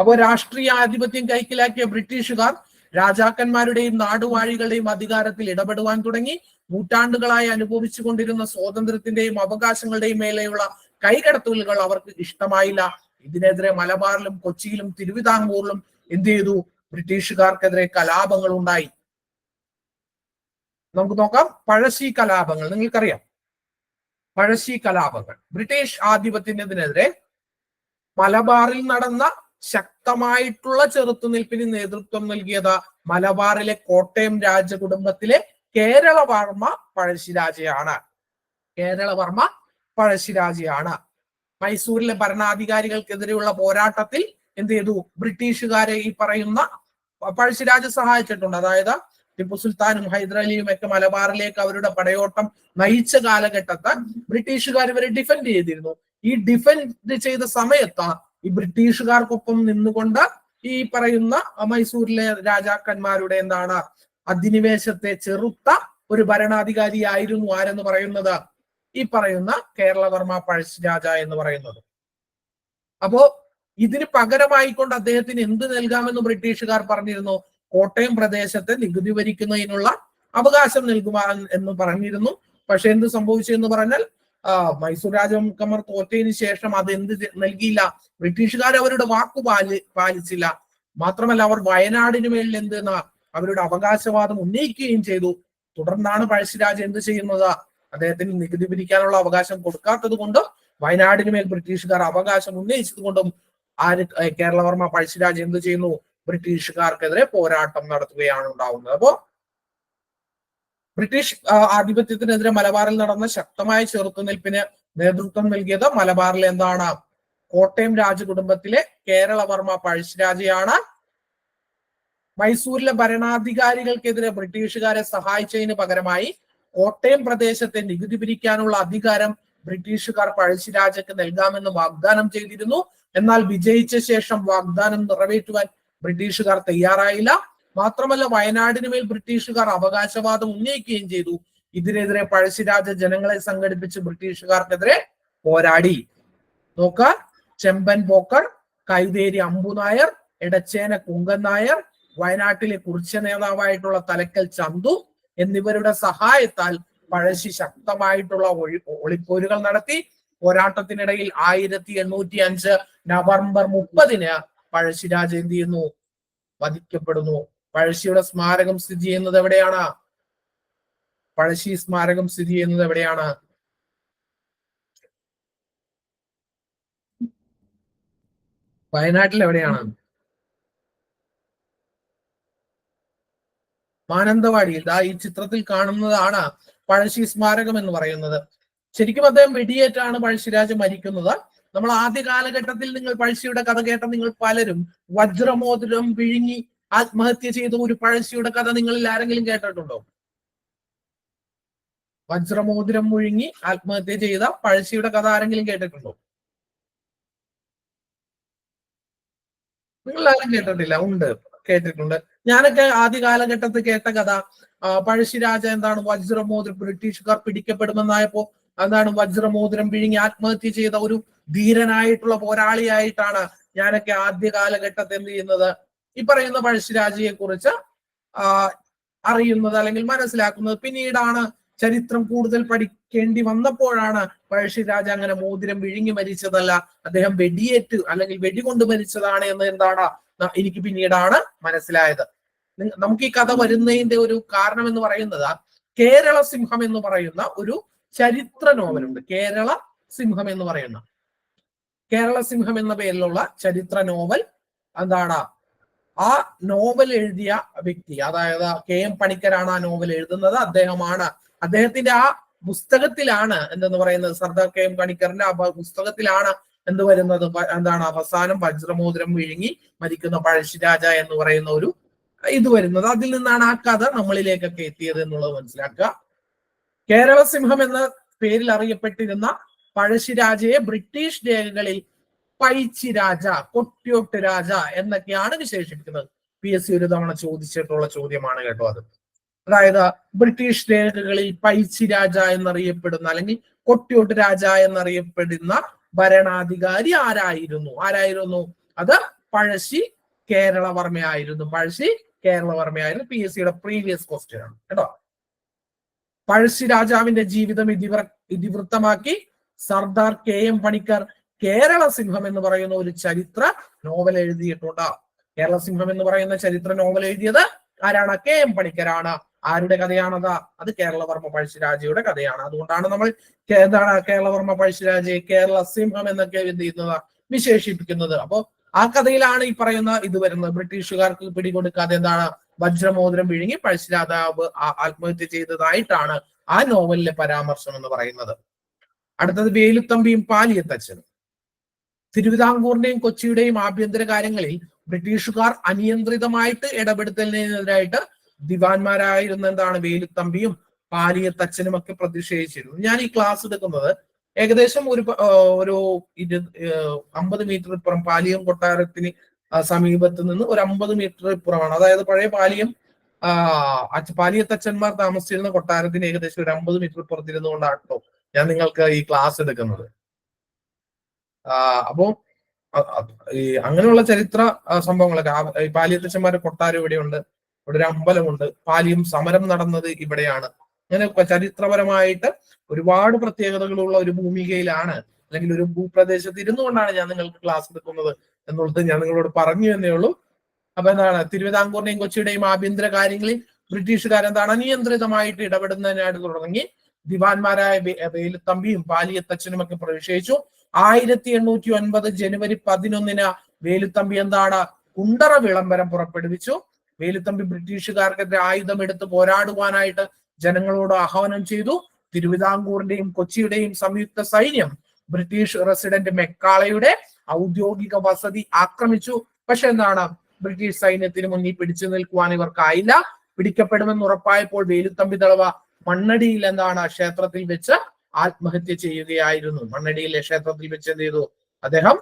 അപ്പോൾ രാഷ്ട്രീയ ആധിപത്യം കൈക്കലാക്കിയ ബ്രിട്ടീഷുകാർ രാജാക്കന്മാരുടെയും നാടുവാഴികളുടെയും അധികാരത്തിൽ ഇടപെടുവാൻ തുടങ്ങി. നൂറ്റാണ്ടുകളായി അനുഭവിച്ചു കൊണ്ടിരുന്ന സ്വാതന്ത്ര്യത്തിന്റെയും അവകാശങ്ങളുടെയും മേലെയുള്ള കൈകടത്തലുകൾ അവർക്ക് ഇഷ്ടമായില്ല. ഇതിനെതിരെ മലബാറിലും കൊച്ചിയിലും തിരുവിതാംകൂറിലും എന്ത് ചെയ്തു, ബ്രിട്ടീഷുകാർക്കെതിരെ കലാപങ്ങൾ ഉണ്ടായി. നമുക്ക് നോക്കാം പഴശ്ശി കലാപങ്ങൾ. നിങ്ങൾക്കറിയാം, പഴശ്ശി കലാപങ്ങൾ. ബ്രിട്ടീഷ് ആധിപത്യത്തിനെതിരെ മലബാറിൽ നടന്ന ശക്തമായിട്ടുള്ള ചെറുത്തുനിൽപ്പിന് നേതൃത്വം നൽകിയത് മലബാറിലെ കോട്ടയം രാജകുടുംബത്തിലെ കേരളവർമ്മ പഴശ്ശിരാജയാണ്. കേരളവർമ്മ പഴശ്ശിരാജയാണ്. മൈസൂരിലെ ഭരണാധികാരികൾക്കെതിരെയുള്ള പോരാട്ടത്തിൽ എന്ത് ചെയ്തു? ബ്രിട്ടീഷുകാരെ ഈ പറയുന്ന പഴശ്ശിരാജ സഹായിച്ചിട്ടുണ്ട്. അതായത് ടിപ്പു സുൽത്താനും ഹൈദരലിയും ഒക്കെ മലബാറിലേക്ക് അവരുടെ പടയോട്ടം നയിച്ച കാലഘട്ടത്ത് ബ്രിട്ടീഷുകാർ ഇവരെ ഡിഫെൻഡ് ചെയ്തിരുന്നു. ഈ ഡിഫെൻഡ് ചെയ്ത സമയത്ത് ഈ ബ്രിട്ടീഷുകാർക്കൊപ്പം നിന്നുകൊണ്ട് ഈ പറയുന്ന മൈസൂരിലെ രാജാക്കന്മാരുടെ എന്താണ് അധിനിവേശത്തെ ചെറുത്ത ഒരു ഭരണാധികാരിയായിരുന്നു ആരെന്ന് പറയുന്നത്? ഈ പറയുന്ന കേരളവർമ്മ പഴശ്ശിരാജ എന്ന് പറയുന്നത്. അപ്പോ ഇതിന് പകരമായിക്കൊണ്ട് അദ്ദേഹത്തിന് എന്ത് നൽകാമെന്ന് ബ്രിട്ടീഷുകാർ പറഞ്ഞിരുന്നു? കോട്ടയം പ്രദേശത്തെ നികുതി ഭരിക്കുന്നതിനുള്ള അവകാശം നൽകുവാൻ എന്ന് പറഞ്ഞിരുന്നു. പക്ഷെ എന്ത് സംഭവിച്ചു എന്ന് പറഞ്ഞാൽ മൈസൂർ രാജാക്കന്മാർ തോറ്റതിന് ശേഷം അത് എന്ത് നൽകിയില്ല? ബ്രിട്ടീഷുകാർ അവരുടെ വാക്കു പാലിച്ചില്ല. മാത്രമല്ല അവർ വയനാടിന് മേലിൽ എന്തെന്ന അവരുടെ അവകാശവാദം ഉന്നയിക്കുകയും ചെയ്തു. തുടർന്നാണ് പഴശ്ശിരാജ എന്ത് ചെയ്യുന്നത്? അദ്ദേഹത്തിന് നികുതി പിരിക്കാനുള്ള അവകാശം കൊടുക്കാത്തത് കൊണ്ടും വയനാടിന് മേൽ ബ്രിട്ടീഷുകാർ അവകാശം ഉന്നയിച്ചത് കൊണ്ടും കേരളവർമ്മ പഴശ്ശിരാജ എന്ത് ചെയ്യുന്നു? ബ്രിട്ടീഷുകാർക്കെതിരെ പോരാട്ടം നടത്തുകയാണ് ഉണ്ടാവുന്നത്. അപ്പോ ബ്രിട്ടീഷ് ആധിപത്യത്തിനെതിരെ മലബാറിൽ നടന്ന ശക്തമായ ചെറുത്തുനിൽപ്പിന് നേതൃത്വം നൽകിയത് മലബാറിലെ എന്താണ്? കോട്ടയം രാജകുടുംബത്തിലെ കേരളവർമ്മ പഴശ്ശിരാജയാണ്. മൈസൂരിലെ ഭരണാധികാരികൾക്കെതിരെ ബ്രിട്ടീഷുകാരെ സഹായിച്ചതിന് പകരമായി കോട്ടയം പ്രദേശത്തെ നികുതി പിരിക്കാനുള്ള അധികാരം ബ്രിട്ടീഷുകാർ പഴശ്ശിരാജയ്ക്ക് നൽകാമെന്ന് വാഗ്ദാനം ചെയ്തിരുന്നു. എന്നാൽ വിജയിച്ച ശേഷം വാഗ്ദാനം നിറവേറ്റുവാൻ ബ്രിട്ടീഷുകാർ തയ്യാറായില്ല. മാത്രമല്ല വയനാടിന് മേൽ ബ്രിട്ടീഷുകാർ അവകാശവാദം ഉന്നയിക്കുകയും ചെയ്തു. ഇതിനെതിരെ പഴശ്ശിരാജ ജനങ്ങളെ സംഘടിപ്പിച്ച് ബ്രിട്ടീഷുകാർക്കെതിരെ പോരാടി. നോക്ക, ചെമ്പൻ പോക്കർ, കൈതേരി അമ്പു നായർ, എടച്ചേന കുങ്കൻ നായർ, വയനാട്ടിലെ കുറിച്യ നേതാവായിട്ടുള്ള തലക്കൽ ചന്തു എന്നിവരുടെ സഹായത്താൽ പഴശ്ശി ശക്തമായിട്ടുള്ള ഒളിപ്പോരുകൾ നടത്തി. പോരാട്ടത്തിനിടയിൽ 1805 നവംബർ 30 പഴശ്ശിരാജ എന്ത് ചെയ്യുന്നു? വധിക്കപ്പെടുന്നു. പഴശ്ശിയുടെ സ്മാരകം സ്ഥിതി ചെയ്യുന്നത് എവിടെയാണ്? പഴശ്ശി സ്മാരകം സ്ഥിതി ചെയ്യുന്നത് എവിടെയാണ്? വയനാട്ടിൽ എവിടെയാണ്? മാനന്തവാടിയിൽ. ഈ ചിത്രത്തിൽ കാണുന്നതാണ് പഴശ്ശി സ്മാരകം എന്ന് പറയുന്നത്. ശരിക്കും അദ്ദേഹം വെടിയേറ്റാണ് പഴശ്ശിരാജ മരിക്കുന്നത്. നമ്മൾ ആദ്യ കാലഘട്ടത്തിൽ നിങ്ങൾ പഴശ്ശിയുടെ കഥ കേട്ട നിങ്ങൾ പലരും വജ്രമോതിരം വിഴുങ്ങി ആത്മഹത്യ ചെയ്ത ഒരു പഴശ്ശിയുടെ കഥ നിങ്ങളിൽ ആരെങ്കിലും കേട്ടിട്ടുണ്ടോ? വജ്രമോതിരം വിഴുങ്ങി ആത്മഹത്യ ചെയ്ത പഴശ്ശിയുടെ കഥ ആരെങ്കിലും കേട്ടിട്ടുണ്ടോ? നിങ്ങൾ ആരും കേട്ടിട്ടില്ല? ഉണ്ട്, കേട്ടിട്ടുണ്ട്. ഞാനൊക്കെ ആദ്യ കാലഘട്ടത്തിൽ കേട്ട കഥ പഴശ്ശിരാജ എന്താണ് വജ്രമോതിരം ബ്രിട്ടീഷുകാർ പിടിക്കപ്പെടുമെന്നായപ്പോ എന്താണ് വജ്രമോതിരം വിഴുങ്ങി ആത്മഹത്യ ചെയ്ത ഒരു ധീരനായിട്ടുള്ള പോരാളിയായിട്ടാണ് ഞാനൊക്കെ ആദ്യ കാലഘട്ടത്തിൽ എന്ത് ചെയ്യുന്നത്? ഈ പറയുന്ന പഴശ്ശിരാജയെ കുറിച്ച് അറിയുന്നത് അല്ലെങ്കിൽ മനസ്സിലാക്കുന്നത്. പിന്നീടാണ് ചരിത്രം കൂടുതൽ പഠിക്കേണ്ടി വന്നപ്പോഴാണ് പഴശ്ശിരാജ അങ്ങനെ മോതിരം വിഴുങ്ങി മരിച്ചതല്ല, അദ്ദേഹം വെടിയേറ്റ് അല്ലെങ്കിൽ വെടികൊണ്ട് മരിച്ചതാണ് എന്ന് എന്താണ് എനിക്ക് പിന്നീടാണ് മനസ്സിലായത്. നമുക്ക് ഈ കഥ വരുന്നതിന്റെ ഒരു കാരണം എന്ന് പറയുന്നത് കേരള സിംഹം എന്ന് പറയുന്ന ഒരു ചരിത്ര നോവലുണ്ട്. കേരള സിംഹം എന്ന പേരിലുള്ള ചരിത്ര നോവൽ എന്താണ്? ആ നോവൽ എഴുതിയ വ്യക്തി, അതായത് KM പണിക്കരാണ് ആ നോവൽ എഴുതുന്നത്. അദ്ദേഹത്തിന്റെ ആ പുസ്തകത്തിലാണ് എന്തെന്ന് പറയുന്നത്, സർദാർ KM പണിക്കറിന്റെ ആ പുസ്തകത്തിലാണ് എന്ത് വരുന്നത്? എന്താണ് അവസാനം വജ്രമോതിരം വിഴുങ്ങി മരിക്കുന്ന പഴശ്ശിരാജ എന്ന് പറയുന്ന ഒരു ഇത് വരുന്നത്. അതിൽ നിന്നാണ് ആ കഥ നമ്മളിലേക്കൊക്കെ എത്തിയത് എന്നുള്ളത് മനസ്സിലാക്കുക. കേരള സിംഹം എന്ന പേരിൽ അറിയപ്പെട്ടിരുന്ന പഴശ്ശിരാജയെ ബ്രിട്ടീഷ് രേഖകളിൽ പൈച്ചി രാജ, കൊട്ടിയോട്ട് രാജ എന്നൊക്കെയാണ് വിശേഷിപ്പിക്കുന്നത്. PSC ഒരു തവണ ചോദിച്ചിട്ടുള്ള ചോദ്യമാണ് കേട്ടോ അത്. അതായത് ബ്രിട്ടീഷ് രേഖകളിൽ പൈച്ചി രാജ എന്നറിയപ്പെടുന്ന അല്ലെങ്കിൽ കൊട്ടിയോട്ട് രാജ എന്നറിയപ്പെടുന്ന ഭരണാധികാരി ആരായിരുന്നു? അത് പഴശ്ശി കേരളവർമ്മയായിരുന്നു. PSCയുടെ പ്രീവിയസ് ക്വസ്റ്റ്യൻ ആണ് കേട്ടോ. പഴശ്ശി രാജാവിന്റെ ജീവിതം ഇതിവൃത്തമാക്കി സർദാർ KM പണിക്കർ കേരള സിംഹം എന്ന് പറയുന്ന ഒരു ചരിത്ര നോവൽ എഴുതിയിട്ടുണ്ട്. കേരള സിംഹം എന്ന് പറയുന്ന ചരിത്ര നോവൽ എഴുതിയത് ആരാണ്? KM പണിക്കരാണ്. ആരുടെ കഥയാണത്? അത് കേരളവർമ്മ പഴശ്ശിരാജയുടെ കഥയാണ്. അതുകൊണ്ടാണ് നമ്മൾ എന്താണ് കേരളവർമ്മ പഴശ്ശിരാജയെ കേരള സിംഹം എന്നൊക്കെ എന്ത് ചെയ്യുന്നത്, വിശേഷിപ്പിക്കുന്നത്. അപ്പോ ആ കഥയിലാണ് ഈ പറയുന്ന ഇത് വരുന്നത്. ബ്രിട്ടീഷുകാർക്ക് പിടികൊടുക്കാതെ എന്താണ് വജ്രമോതിരം വിഴുങ്ങി പഴശ്ശിരാജാവ് ആത്മഹത്യ ചെയ്തതായിട്ടാണ് ആ നോവലിലെ പരാമർശം എന്ന് പറയുന്നത്. അടുത്തത് വേലുത്തമ്പിയും പാലിയത്തച്ഛനും. തിരുവിതാംകൂറിന്റെയും കൊച്ചിയുടെയും ആഭ്യന്തര കാര്യങ്ങളിൽ ബ്രിട്ടീഷുകാർ അനിയന്ത്രിതമായിട്ട് ഇടപെടുത്തലിനെതിരായിട്ട് ദിവാൻമാരായിരുന്ന എന്താണ് വേലുത്തമ്പിയും പാലിയത്തച്ഛനും ഒക്കെ പ്രതിഷേധിച്ചിരുന്നു. ഞാൻ ഈ ക്ലാസ് എടുക്കുന്നത് ഏകദേശം ഒരു 50 മീറ്റർ ഇപ്പുറം പാലിയം കൊട്ടാരത്തിന് സമീപത്ത് നിന്ന് ഒരു 50 മീറ്റർ ഇപ്പുറമാണ്. അതായത് പഴയ പാലിയം പാലിയത്തച്ഛന്മാർ താമസിച്ചിരുന്ന കൊട്ടാരത്തിന് ഏകദേശം ഒരു 50 മീറ്റർ ഇപ്പുറത്തിരുന്നുകൊണ്ടാട്ടോ ഞാൻ നിങ്ങൾക്ക് ഈ ക്ലാസ് എടുക്കുന്നത്. അപ്പോ ഈ അങ്ങനെയുള്ള ചരിത്ര സംഭവങ്ങളൊക്കെ പാലിയത്തച്ഛന്മാരുടെ കൊട്ടാരം ഇവിടെയുണ്ട്, ഇവിടെ ഒരു അമ്പലമുണ്ട്, പാലിയം സമരം നടന്നത് ഇവിടെയാണ്. അങ്ങനെ ചരിത്രപരമായിട്ട് ഒരുപാട് പ്രത്യേകതകളുള്ള ഒരു ഭൂമികയിലാണ് അല്ലെങ്കിൽ ഒരു ഭൂപ്രദേശത്ത് ഇരുന്നുകൊണ്ടാണ് ഞാൻ നിങ്ങൾക്ക് ക്ലാസ് എടുക്കുന്നത് എന്നുള്ളത് ഞാൻ നിങ്ങളോട് പറഞ്ഞു എന്നേ ഉള്ളൂ. അപ്പൊ എന്താണ് തിരുവിതാംകൂറിന്റെയും കൊച്ചിയുടെയും ആഭ്യന്തര കാര്യങ്ങളിൽ ബ്രിട്ടീഷുകാർ എന്താണ് അനിയന്ത്രിതമായിട്ട് ഇടപെടുന്നതിനായിട്ട് തുടങ്ങി. ദിവാൻമാരായ വേലുത്തമ്പിയും പാലിയത്തച്ഛനും ഒക്കെ പ്രതിഷേധിച്ചു. 1809 ജനുവരി 11 വേലുത്തമ്പി എന്താണ് കുണ്ടറ വിളംബരം പുറപ്പെടുവിച്ചു. വേലുത്തമ്പി ബ്രിട്ടീഷുകാർക്കെതിരെ ആയുധമെടുത്ത് പോരാടുവാനായിട്ട് ജനങ്ങളോട് ആഹ്വാനം ചെയ്തു. തിരുവിതാംകൂറിന്റെയും കൊച്ചിയുടെയും സംയുക്ത സൈന്യം ബ്രിട്ടീഷ് റെസിഡന്റ് മെക്കാളയുടെ ഔദ്യോഗിക വസതി ആക്രമിച്ചു. പക്ഷെ എന്താണ് ബ്രിട്ടീഷ് സൈന്യത്തിന് മുന്നിൽ പിടിച്ചു നിൽക്കുവാൻ ഇവർക്കായില്ല. പിടിക്കപ്പെടുമെന്ന് ഉറപ്പായപ്പോൾ വേലുത്തമ്പി ദളവ മണ്ണടിയിൽ എന്താണ് ക്ഷേത്രത്തിൽ വെച്ച് ആത്മഹത്യ ചെയ്യുകയായിരുന്നു. മണ്ണടിയിലെ ക്ഷേത്രത്തിൽ വെച്ച് എന്ത് ചെയ്തു? അദ്ദേഹം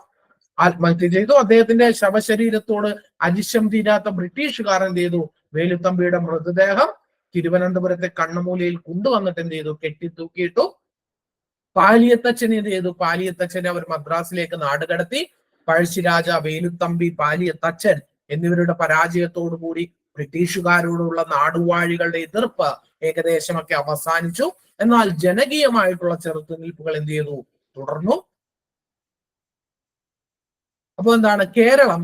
ആത്മഹത്യ ചെയ്തു. അദ്ദേഹത്തിന്റെ ശവശരീരത്തോട് അരിശം തീരാത്ത ബ്രിട്ടീഷുകാർ എന്ത് ചെയ്തു? വേലുത്തമ്പിയുടെ മൃതദേഹം തിരുവനന്തപുരത്തെ കണ്ണമൂലയിൽ കൊണ്ടുവന്നിട്ട് എന്ത് ചെയ്തു? കെട്ടിത്തൂക്കിയിട്ടു. പാലിയത്തച്ഛൻ എന്ത് ചെയ്തു? പാലിയത്തച്ഛനെ അവർ മദ്രാസിലേക്ക് നാടുകടത്തി. പഴശ്ശിരാജ, വേലുത്തമ്പി, പാലിയത്തച്ഛൻ എന്നിവരുടെ പരാജയത്തോടുകൂടി ബ്രിട്ടീഷുകാരോടുള്ള നാടുവാഴികളുടെ എതിർപ്പ് ഏകദേശമൊക്കെ അവസാനിച്ചു. എന്നാൽ ജനകീയമായിട്ടുള്ള ചെറുത്തുനിൽപ്പുകൾ എന്ത് ചെയ്തു? തുടർന്നു. അപ്പൊ എന്താണ് കേരളം,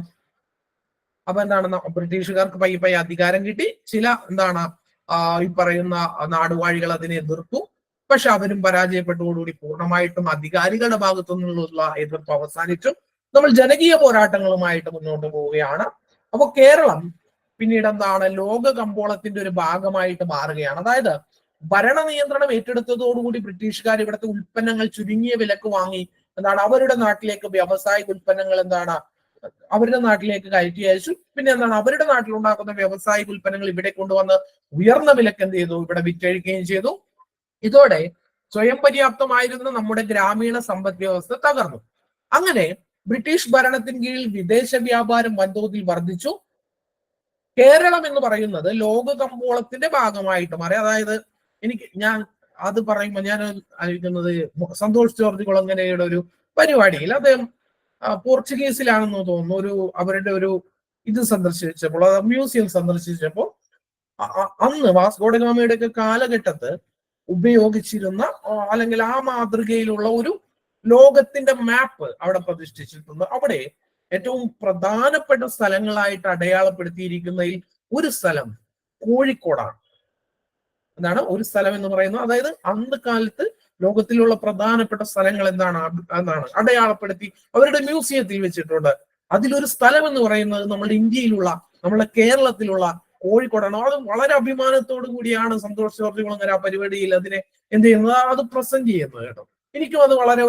അപ്പൊ എന്താണ് ബ്രിട്ടീഷുകാർക്ക് പയ്യെ അധികാരം കിട്ടി. ചില എന്താണ് ഈ പറയുന്ന നാടുവാഴികൾ അതിനെ എതിർത്തു. പക്ഷെ അവരും പരാജയപ്പെട്ടതോടുകൂടി പൂർണ്ണമായിട്ടും അധികാരികളുടെ ഭാഗത്തു നിന്നുള്ള എതിർപ്പ് അവസാനിച്ചു. നമ്മൾ ജനകീയ പോരാട്ടങ്ങളുമായിട്ട് മുന്നോട്ട് പോവുകയാണ്. അപ്പൊ കേരളം പിന്നീട് എന്താണ് ലോക കമ്പോളത്തിന്റെ ഒരു ഭാഗമായിട്ട് മാറുകയാണ്. അതായത് ഭരണ നിയന്ത്രണം ഏറ്റെടുത്തതോടുകൂടി ബ്രിട്ടീഷുകാർ ഇവിടുത്തെ ഉൽപ്പന്നങ്ങൾ ചുരുങ്ങിയ വിലക്ക് വാങ്ങി എന്താണ് അവരുടെ നാട്ടിലേക്ക് വ്യാവസായിക ഉൽപ്പന്നങ്ങൾ എന്താണ് അവരുടെ നാട്ടിലേക്ക് കയറ്റി അയച്ചു. പിന്നെ എന്താണ് അവരുടെ നാട്ടിലുണ്ടാക്കുന്ന വ്യാവസായിക ഉൽപ്പന്നങ്ങൾ ഇവിടെ കൊണ്ടുവന്ന് ഉയർന്ന വിലക്ക് എന്ത് ചെയ്തു? ഇവിടെ വിറ്റഴിക്കുകയും ചെയ്തു. ഇതോടെ സ്വയം പര്യാപ്തമായിരുന്ന നമ്മുടെ ഗ്രാമീണ സമ്പദ് വ്യവസ്ഥ തകർന്നു. അങ്ങനെ ബ്രിട്ടീഷ് ഭരണത്തിന് കീഴിൽ വിദേശ വ്യാപാരം വൻതോതിൽ വർദ്ധിച്ചു. കേരളം എന്ന് പറയുന്നത് ലോക കമ്പോളത്തിന്റെ ഭാഗമായിട്ട് മാറി. അതായത് ഞാൻ അത് പറയുമ്പോൾ ഞാൻ അറിയിക്കുന്നത് സന്തോഷ് ജോർജ് കുളങ്ങരയുടെ ഒരു പരിപാടിയിൽ അദ്ദേഹം പോർച്ചുഗീസിലാണെന്ന് തോന്നുന്നു അവരുടെ ഒരു ഇത് സന്ദർശിച്ചപ്പോൾ, മ്യൂസിയം സന്ദർശിച്ചപ്പോൾ അന്ന് വാസ്കോഡഗാമയുടെ ഒക്കെ കാലഘട്ടത്ത് ഉപയോഗിച്ചിരുന്ന അല്ലെങ്കിൽ ആ മാതൃകയിലുള്ള ഒരു ലോകത്തിന്റെ മാപ്പ് അവിടെ പ്രതിഷ്ഠിച്ചിട്ടുണ്ട്. അവിടെ ഏറ്റവും പ്രധാനപ്പെട്ട സ്ഥലങ്ങളായിട്ട് അടയാളപ്പെടുത്തിയിരിക്കുന്നതിൽ ഒരു സ്ഥലം കോഴിക്കോടാണ്. എന്താണ് ഒരു സ്ഥലം എന്ന് പറയുന്നത്? അതായത് അന്ന് കാലത്ത് ലോകത്തിലുള്ള പ്രധാനപ്പെട്ട സ്ഥലങ്ങൾ എന്നാണ് അടയാളപ്പെടുത്തി അവരുടെ മ്യൂസിയത്തിൽ വെച്ചിട്ടുണ്ട്. അതിലൊരു സ്ഥലം എന്ന് പറയുന്നത് നമ്മുടെ ഇന്ത്യയിലുള്ള, നമ്മുടെ കേരളത്തിലുള്ള കോഴിക്കോടാണ്. അത് വളരെ അഭിമാനത്തോടു കൂടിയാണ് സന്തോഷ് ജോർജ് കുളങ്ങര ആ പരിപാടിയിൽ അതിനെ എന്ത് ചെയ്യുന്നത്, അത് പ്രസന്റ് ചെയ്യുന്നത് കേട്ടോ. എനിക്കും അത് വളരെ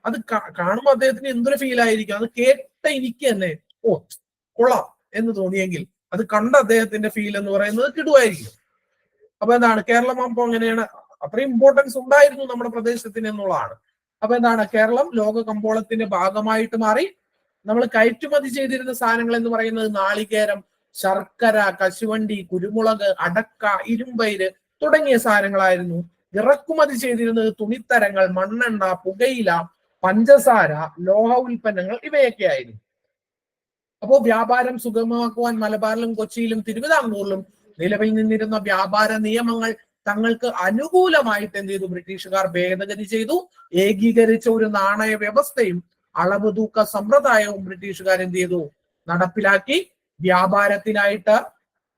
അത് കാണുമ്പോൾ അദ്ദേഹത്തിന് എന്തൊരു ഫീൽ ആയിരിക്കും. അത് കേട്ട എനിക്ക് തന്നെ കൊള്ളാം എന്ന് തോന്നിയെങ്കിൽ അത് കണ്ട അദ്ദേഹത്തിന്റെ ഫീൽ എന്ന് പറയുന്നത് കിടുവായിരിക്കും. അപ്പൊ എന്താണ് കേരളം അപ്പൊ അങ്ങനെയാണ്, അത്രയും ഇമ്പോർട്ടൻസ് ഉണ്ടായിരുന്നു നമ്മുടെ പ്രദേശത്തിന് എന്നുള്ളതാണ്. അപ്പൊ എന്താണ് കേരളം ലോക കമ്പോളത്തിന്റെ ഭാഗമായിട്ട് മാറി. നമ്മൾ കയറ്റുമതി ചെയ്തിരുന്ന സാധനങ്ങൾ എന്ന് പറയുന്നത് നാളികേരം, ശർക്കര, കശുവണ്ടി, കുരുമുളക്, അടക്ക, ഇരുമ്പയിര് തുടങ്ങിയ സാധനങ്ങളായിരുന്നു. ഇറക്കുമതി ചെയ്തിരുന്നത് തുണിത്തരങ്ങൾ, മണ്ണെണ്ണ, പുകയില, പഞ്ചസാര, ലോഹ ഉൽപ്പന്നങ്ങൾ ഇവയൊക്കെ ആയിരുന്നു. അപ്പോൾ വ്യാപാരം സുഗമമാക്കുവാൻ മലബാറിലും കൊച്ചിയിലും തിരുവിതാംകൂറിലും നിലവിൽ നിന്നിരുന്ന വ്യാപാര നിയമങ്ങൾ തങ്ങൾക്ക് അനുകൂലമായിട്ട് എന്ത് ചെയ്തു? ബ്രിട്ടീഷുകാർ ഭേദഗതി ചെയ്തു. ഏകീകരിച്ച ഒരു നാണയ വ്യവസ്ഥയും അളവ് തൂക്ക സമ്പ്രദായവും ബ്രിട്ടീഷുകാർ എന്ത് ചെയ്തു? നടപ്പിലാക്കി. വ്യാപാരത്തിനായിട്ട്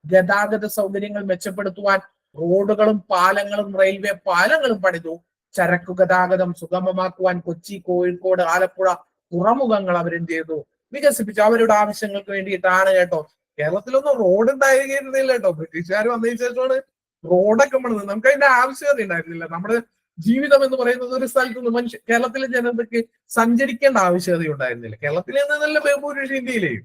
ഗതാഗത സൗകര്യങ്ങൾ മെച്ചപ്പെടുത്തുവാൻ റോഡുകളും പാലങ്ങളും റെയിൽവേ പാലങ്ങളും പണിതു. ചരക്കു ഗതാഗതം സുഗമമാക്കുവാൻ കൊച്ചി, കോഴിക്കോട്, ആലപ്പുഴ തുറമുഖങ്ങൾ അവരെന്ത് ചെയ്തു? വികസിപ്പിച്ചു. അവരുടെ ആവശ്യങ്ങൾക്ക് വേണ്ടിയിട്ടാണ് കേട്ടോ. കേരളത്തിലൊന്നും റോഡ് ഉണ്ടായിരുന്നില്ല കേട്ടോ. ബ്രിട്ടീഷുകാർ വന്നതിന് ശേഷമാണ് റോഡൊക്കെ പണിത്. നമുക്ക് അതിന്റെ ആവശ്യകത ഉണ്ടായിരുന്നില്ല. നമ്മുടെ ജീവിതം എന്ന് പറയുന്നത് ഒരു സ്ഥലത്ത് നിന്ന് കേരളത്തിലെ ജനതയ്ക്ക് സഞ്ചരിക്കേണ്ട ആവശ്യകത ഉണ്ടായിരുന്നില്ല. കേരളത്തിൽ നിന്നല്ല ബഹുഭൂരിപക്ഷം ഇന്ത്യയിലെയും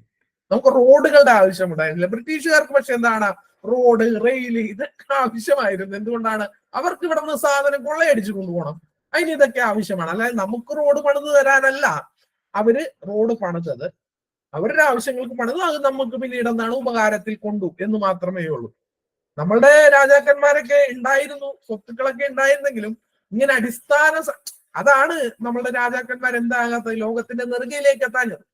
നമുക്ക് റോഡുകളുടെ ആവശ്യമുണ്ടായിരുന്നില്ല. ബ്രിട്ടീഷുകാർക്ക് പക്ഷെ എന്താണ്? റോഡ്, റെയില് ഇതൊക്കെ ആവശ്യമായിരുന്നു. എന്തുകൊണ്ടാണ്? അവർക്ക് ഇവിടെ നിന്ന് സാധനം കൊള്ളയടിച്ചു കൊണ്ടുപോകണം. അതിന് ഇതൊക്കെ ആവശ്യമാണ്. അല്ലാതെ നമുക്ക് റോഡ് പണിത് തരാനല്ല അവര് റോഡ് പണിതത്. അവരുടെ ആവശ്യങ്ങൾക്ക് പണിത് അത് നമുക്ക് പിന്നീട് എന്താണ് ഉപകാരത്തിൽ കൊണ്ടു എന്ന് മാത്രമേ ഉള്ളൂ. നമ്മളുടെ രാജാക്കന്മാരൊക്കെ ഉണ്ടായിരുന്നു, സ്വത്തുക്കളൊക്കെ ഉണ്ടായിരുന്നെങ്കിലും ഇങ്ങനെ അടിസ്ഥാന അതാണ് നമ്മളുടെ രാജാക്കന്മാർ എന്താകാത്തത്? ലോകത്തിന്റെ നെറുകയിലേക്ക് എത്താഞ്ഞത്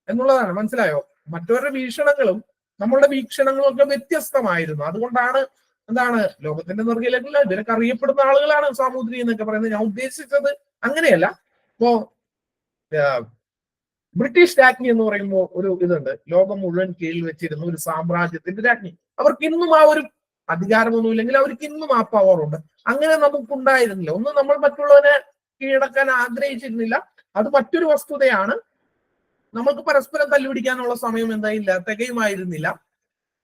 എന്നുള്ളതാണ്. മനസ്സിലായോ? മറ്റവരുടെ വീക്ഷണങ്ങളും നമ്മളുടെ വീക്ഷണങ്ങളും ഒക്കെ വ്യത്യസ്തമായിരുന്നു. അതുകൊണ്ടാണ് എന്താണ് ലോകത്തിന്റെ നെറുകയിലേക്കുള്ള ഇതിനൊക്കെ അറിയപ്പെടുന്ന ആളുകളാണ് സാമൂതിരി എന്നൊക്കെ പറയുന്നത്. ഞാൻ ഉദ്ദേശിച്ചത് അങ്ങനെയല്ല. ഇപ്പോ ബ്രിട്ടീഷ് രാജ്ഞി എന്ന് പറയുമ്പോൾ ഒരു ഇതുണ്ട്. ലോകം മുഴുവൻ കീഴിൽ വെച്ചിരുന്ന ഒരു സാമ്രാജ്യത്തിന്റെ രാജ്ഞി. അവർക്ക് ഇന്നും ആ ഒരു അധികാരമൊന്നും ഇല്ലെങ്കിൽ അവർക്ക് ഇന്നും ആ പവറുണ്ട്. അങ്ങനെ നമുക്കുണ്ടായിരുന്നില്ല. ഒന്നും നമ്മൾ മറ്റുള്ളവരെ കീഴടക്കാൻ ആഗ്രഹിച്ചിരുന്നില്ല. അത് മറ്റൊരു വസ്തുതയാണ്. നമുക്ക് പരസ്പരം തല്ലുപിടിക്കാനുള്ള സമയം എന്തായില്ല, തികയുമായിരുന്നില്ല.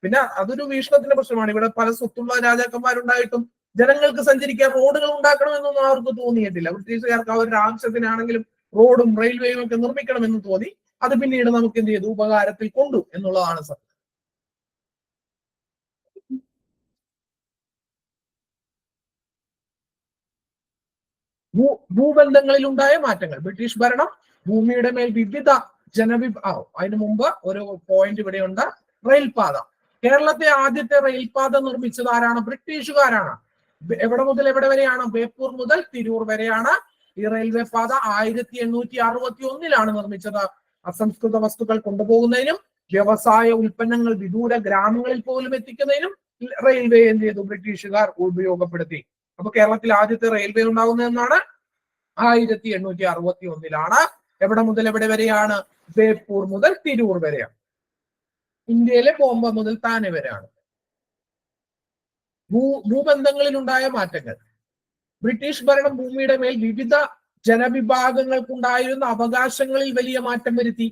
പിന്നെ അതൊരു വീക്ഷണത്തിന്റെ പ്രശ്നമാണ്. ഇവിടെ പല സ്വത്തുള്ള രാജാക്കന്മാരുണ്ടായിട്ടും ജനങ്ങൾക്ക് സഞ്ചരിക്കാൻ റോഡുകൾ ഉണ്ടാക്കണമെന്നൊന്നും അവർക്ക് തോന്നിയിട്ടില്ല. ബ്രിട്ടീഷുകാർക്ക് അവരുടെ ആവശ്യത്തിനാണെങ്കിലും റോഡും റെയിൽവേയും ഒക്കെ നിർമ്മിക്കണമെന്ന് തോന്നി. അത് പിന്നീട് നമുക്ക് എന്ത് ചെയ്തു? ഉപകാരത്തിൽ കൊണ്ടു എന്നുള്ളതാണ് സത്യം. ഭൂബന്ധങ്ങളിൽ ഉണ്ടായ മാറ്റങ്ങൾ. ബ്രിട്ടീഷ് ഭരണം ഭൂമിയുടെ മേൽ വിവിധ അതിനു മുമ്പ് ഒരു പോയിന്റ് ഇവിടെയുണ്ട്. റെയിൽപാത. കേരളത്തെ ആദ്യത്തെ റെയിൽപാത നിർമ്മിച്ചത് ആരാണ്? ബ്രിട്ടീഷുകാരാണ്. എവിടെ മുതൽ എവിടെ വരെയാണ്? ബേപ്പൂർ മുതൽ തിരൂർ വരെയാണ് ഈ റെയിൽവേ പാത. 1861 നിർമ്മിച്ചത്. അസംസ്കൃത വസ്തുക്കൾ കൊണ്ടുപോകുന്നതിനും വ്യവസായ ഉൽപ്പന്നങ്ങൾ വിദൂര ഗ്രാമങ്ങളിൽ പോലും എത്തിക്കുന്നതിനും റെയിൽവേ എന്ത് ചെയ്തു? ബ്രിട്ടീഷുകാർ ഉപയോഗപ്പെടുത്തി. അപ്പൊ കേരളത്തിൽ ആദ്യത്തെ റെയിൽവേ ഉണ്ടാകുന്നതെന്നാണ് 1861. എവിടെ മുതൽ എവിടെ വരെയാണ്? ബേപ്പൂർ മുതൽ തിരൂർ വരെയാണ്. ഇന്ത്യയിലെ ബോംബെ മുതൽ താനെ വരെയാണ്. ഭൂബന്ധങ്ങളിൽ ഉണ്ടായ മാറ്റങ്ങൾ. ബ്രിട്ടീഷ് ഭരണം ഭൂമിയുടെ മേൽ വിവിധ ജനവിഭാഗങ്ങൾക്കുണ്ടായിരുന്ന അവകാശങ്ങളിൽ വലിയ മാറ്റം വരുത്തി.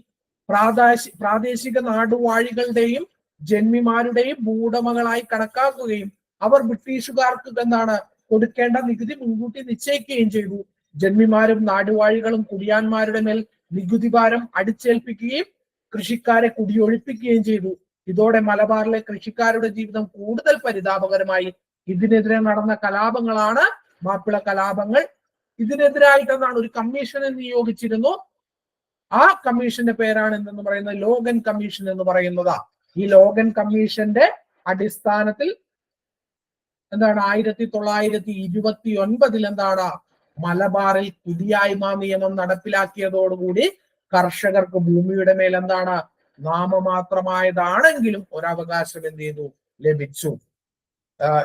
പ്രാദേശിക നാടുവാഴികളുടെയും ജന്മിമാരുടെയും ഭൂവുടമകളായി കണക്കാക്കുകയും അവർ ബ്രിട്ടീഷുകാർക്ക് എന്താണ് കൊടുക്കേണ്ട നികുതി മുൻകൂട്ടി നിശ്ചയിക്കുകയും ചെയ്തു. ജന്മിമാരും നാടുവാഴികളും കുടിയാന്മാരുടെ മേൽ നികുതി ഭാരം അടിച്ചേൽപ്പിക്കുകയും കൃഷിക്കാരെ കുടിയൊഴിപ്പിക്കുകയും ചെയ്തു. ഇതോടെ മലബാറിലെ കൃഷിക്കാരുടെ ജീവിതം കൂടുതൽ പരിതാപകരമായി. ഇതിനെതിരെ നടന്ന കലാപങ്ങളാണ് മാപ്പിള കലാപങ്ങൾ. ഇതിനെതിരായിട്ട് എന്താണ് ഒരു കമ്മീഷനെ നിയോഗിച്ചിരുന്നു. ആ കമ്മീഷന്റെ പേരാണ് എന്തെന്ന് പറയുന്നത്? ലോഗൻ കമ്മീഷൻ എന്ന് പറയുന്നത്. ഈ ലോഗൻ കമ്മീഷന്റെ അടിസ്ഥാനത്തിൽ എന്താണ് 1929 എന്താണ് മലബാറിൽ കുടിയായ്മ നിയമം നടപ്പിലാക്കിയതോടുകൂടി കർഷകർക്ക് ഭൂമിയുടെ മേൽ എന്താണ് നാമമാത്രമായതാണെങ്കിലും ഒരവകാശം എന്ത് ചെയ്തു? ലഭിച്ചു.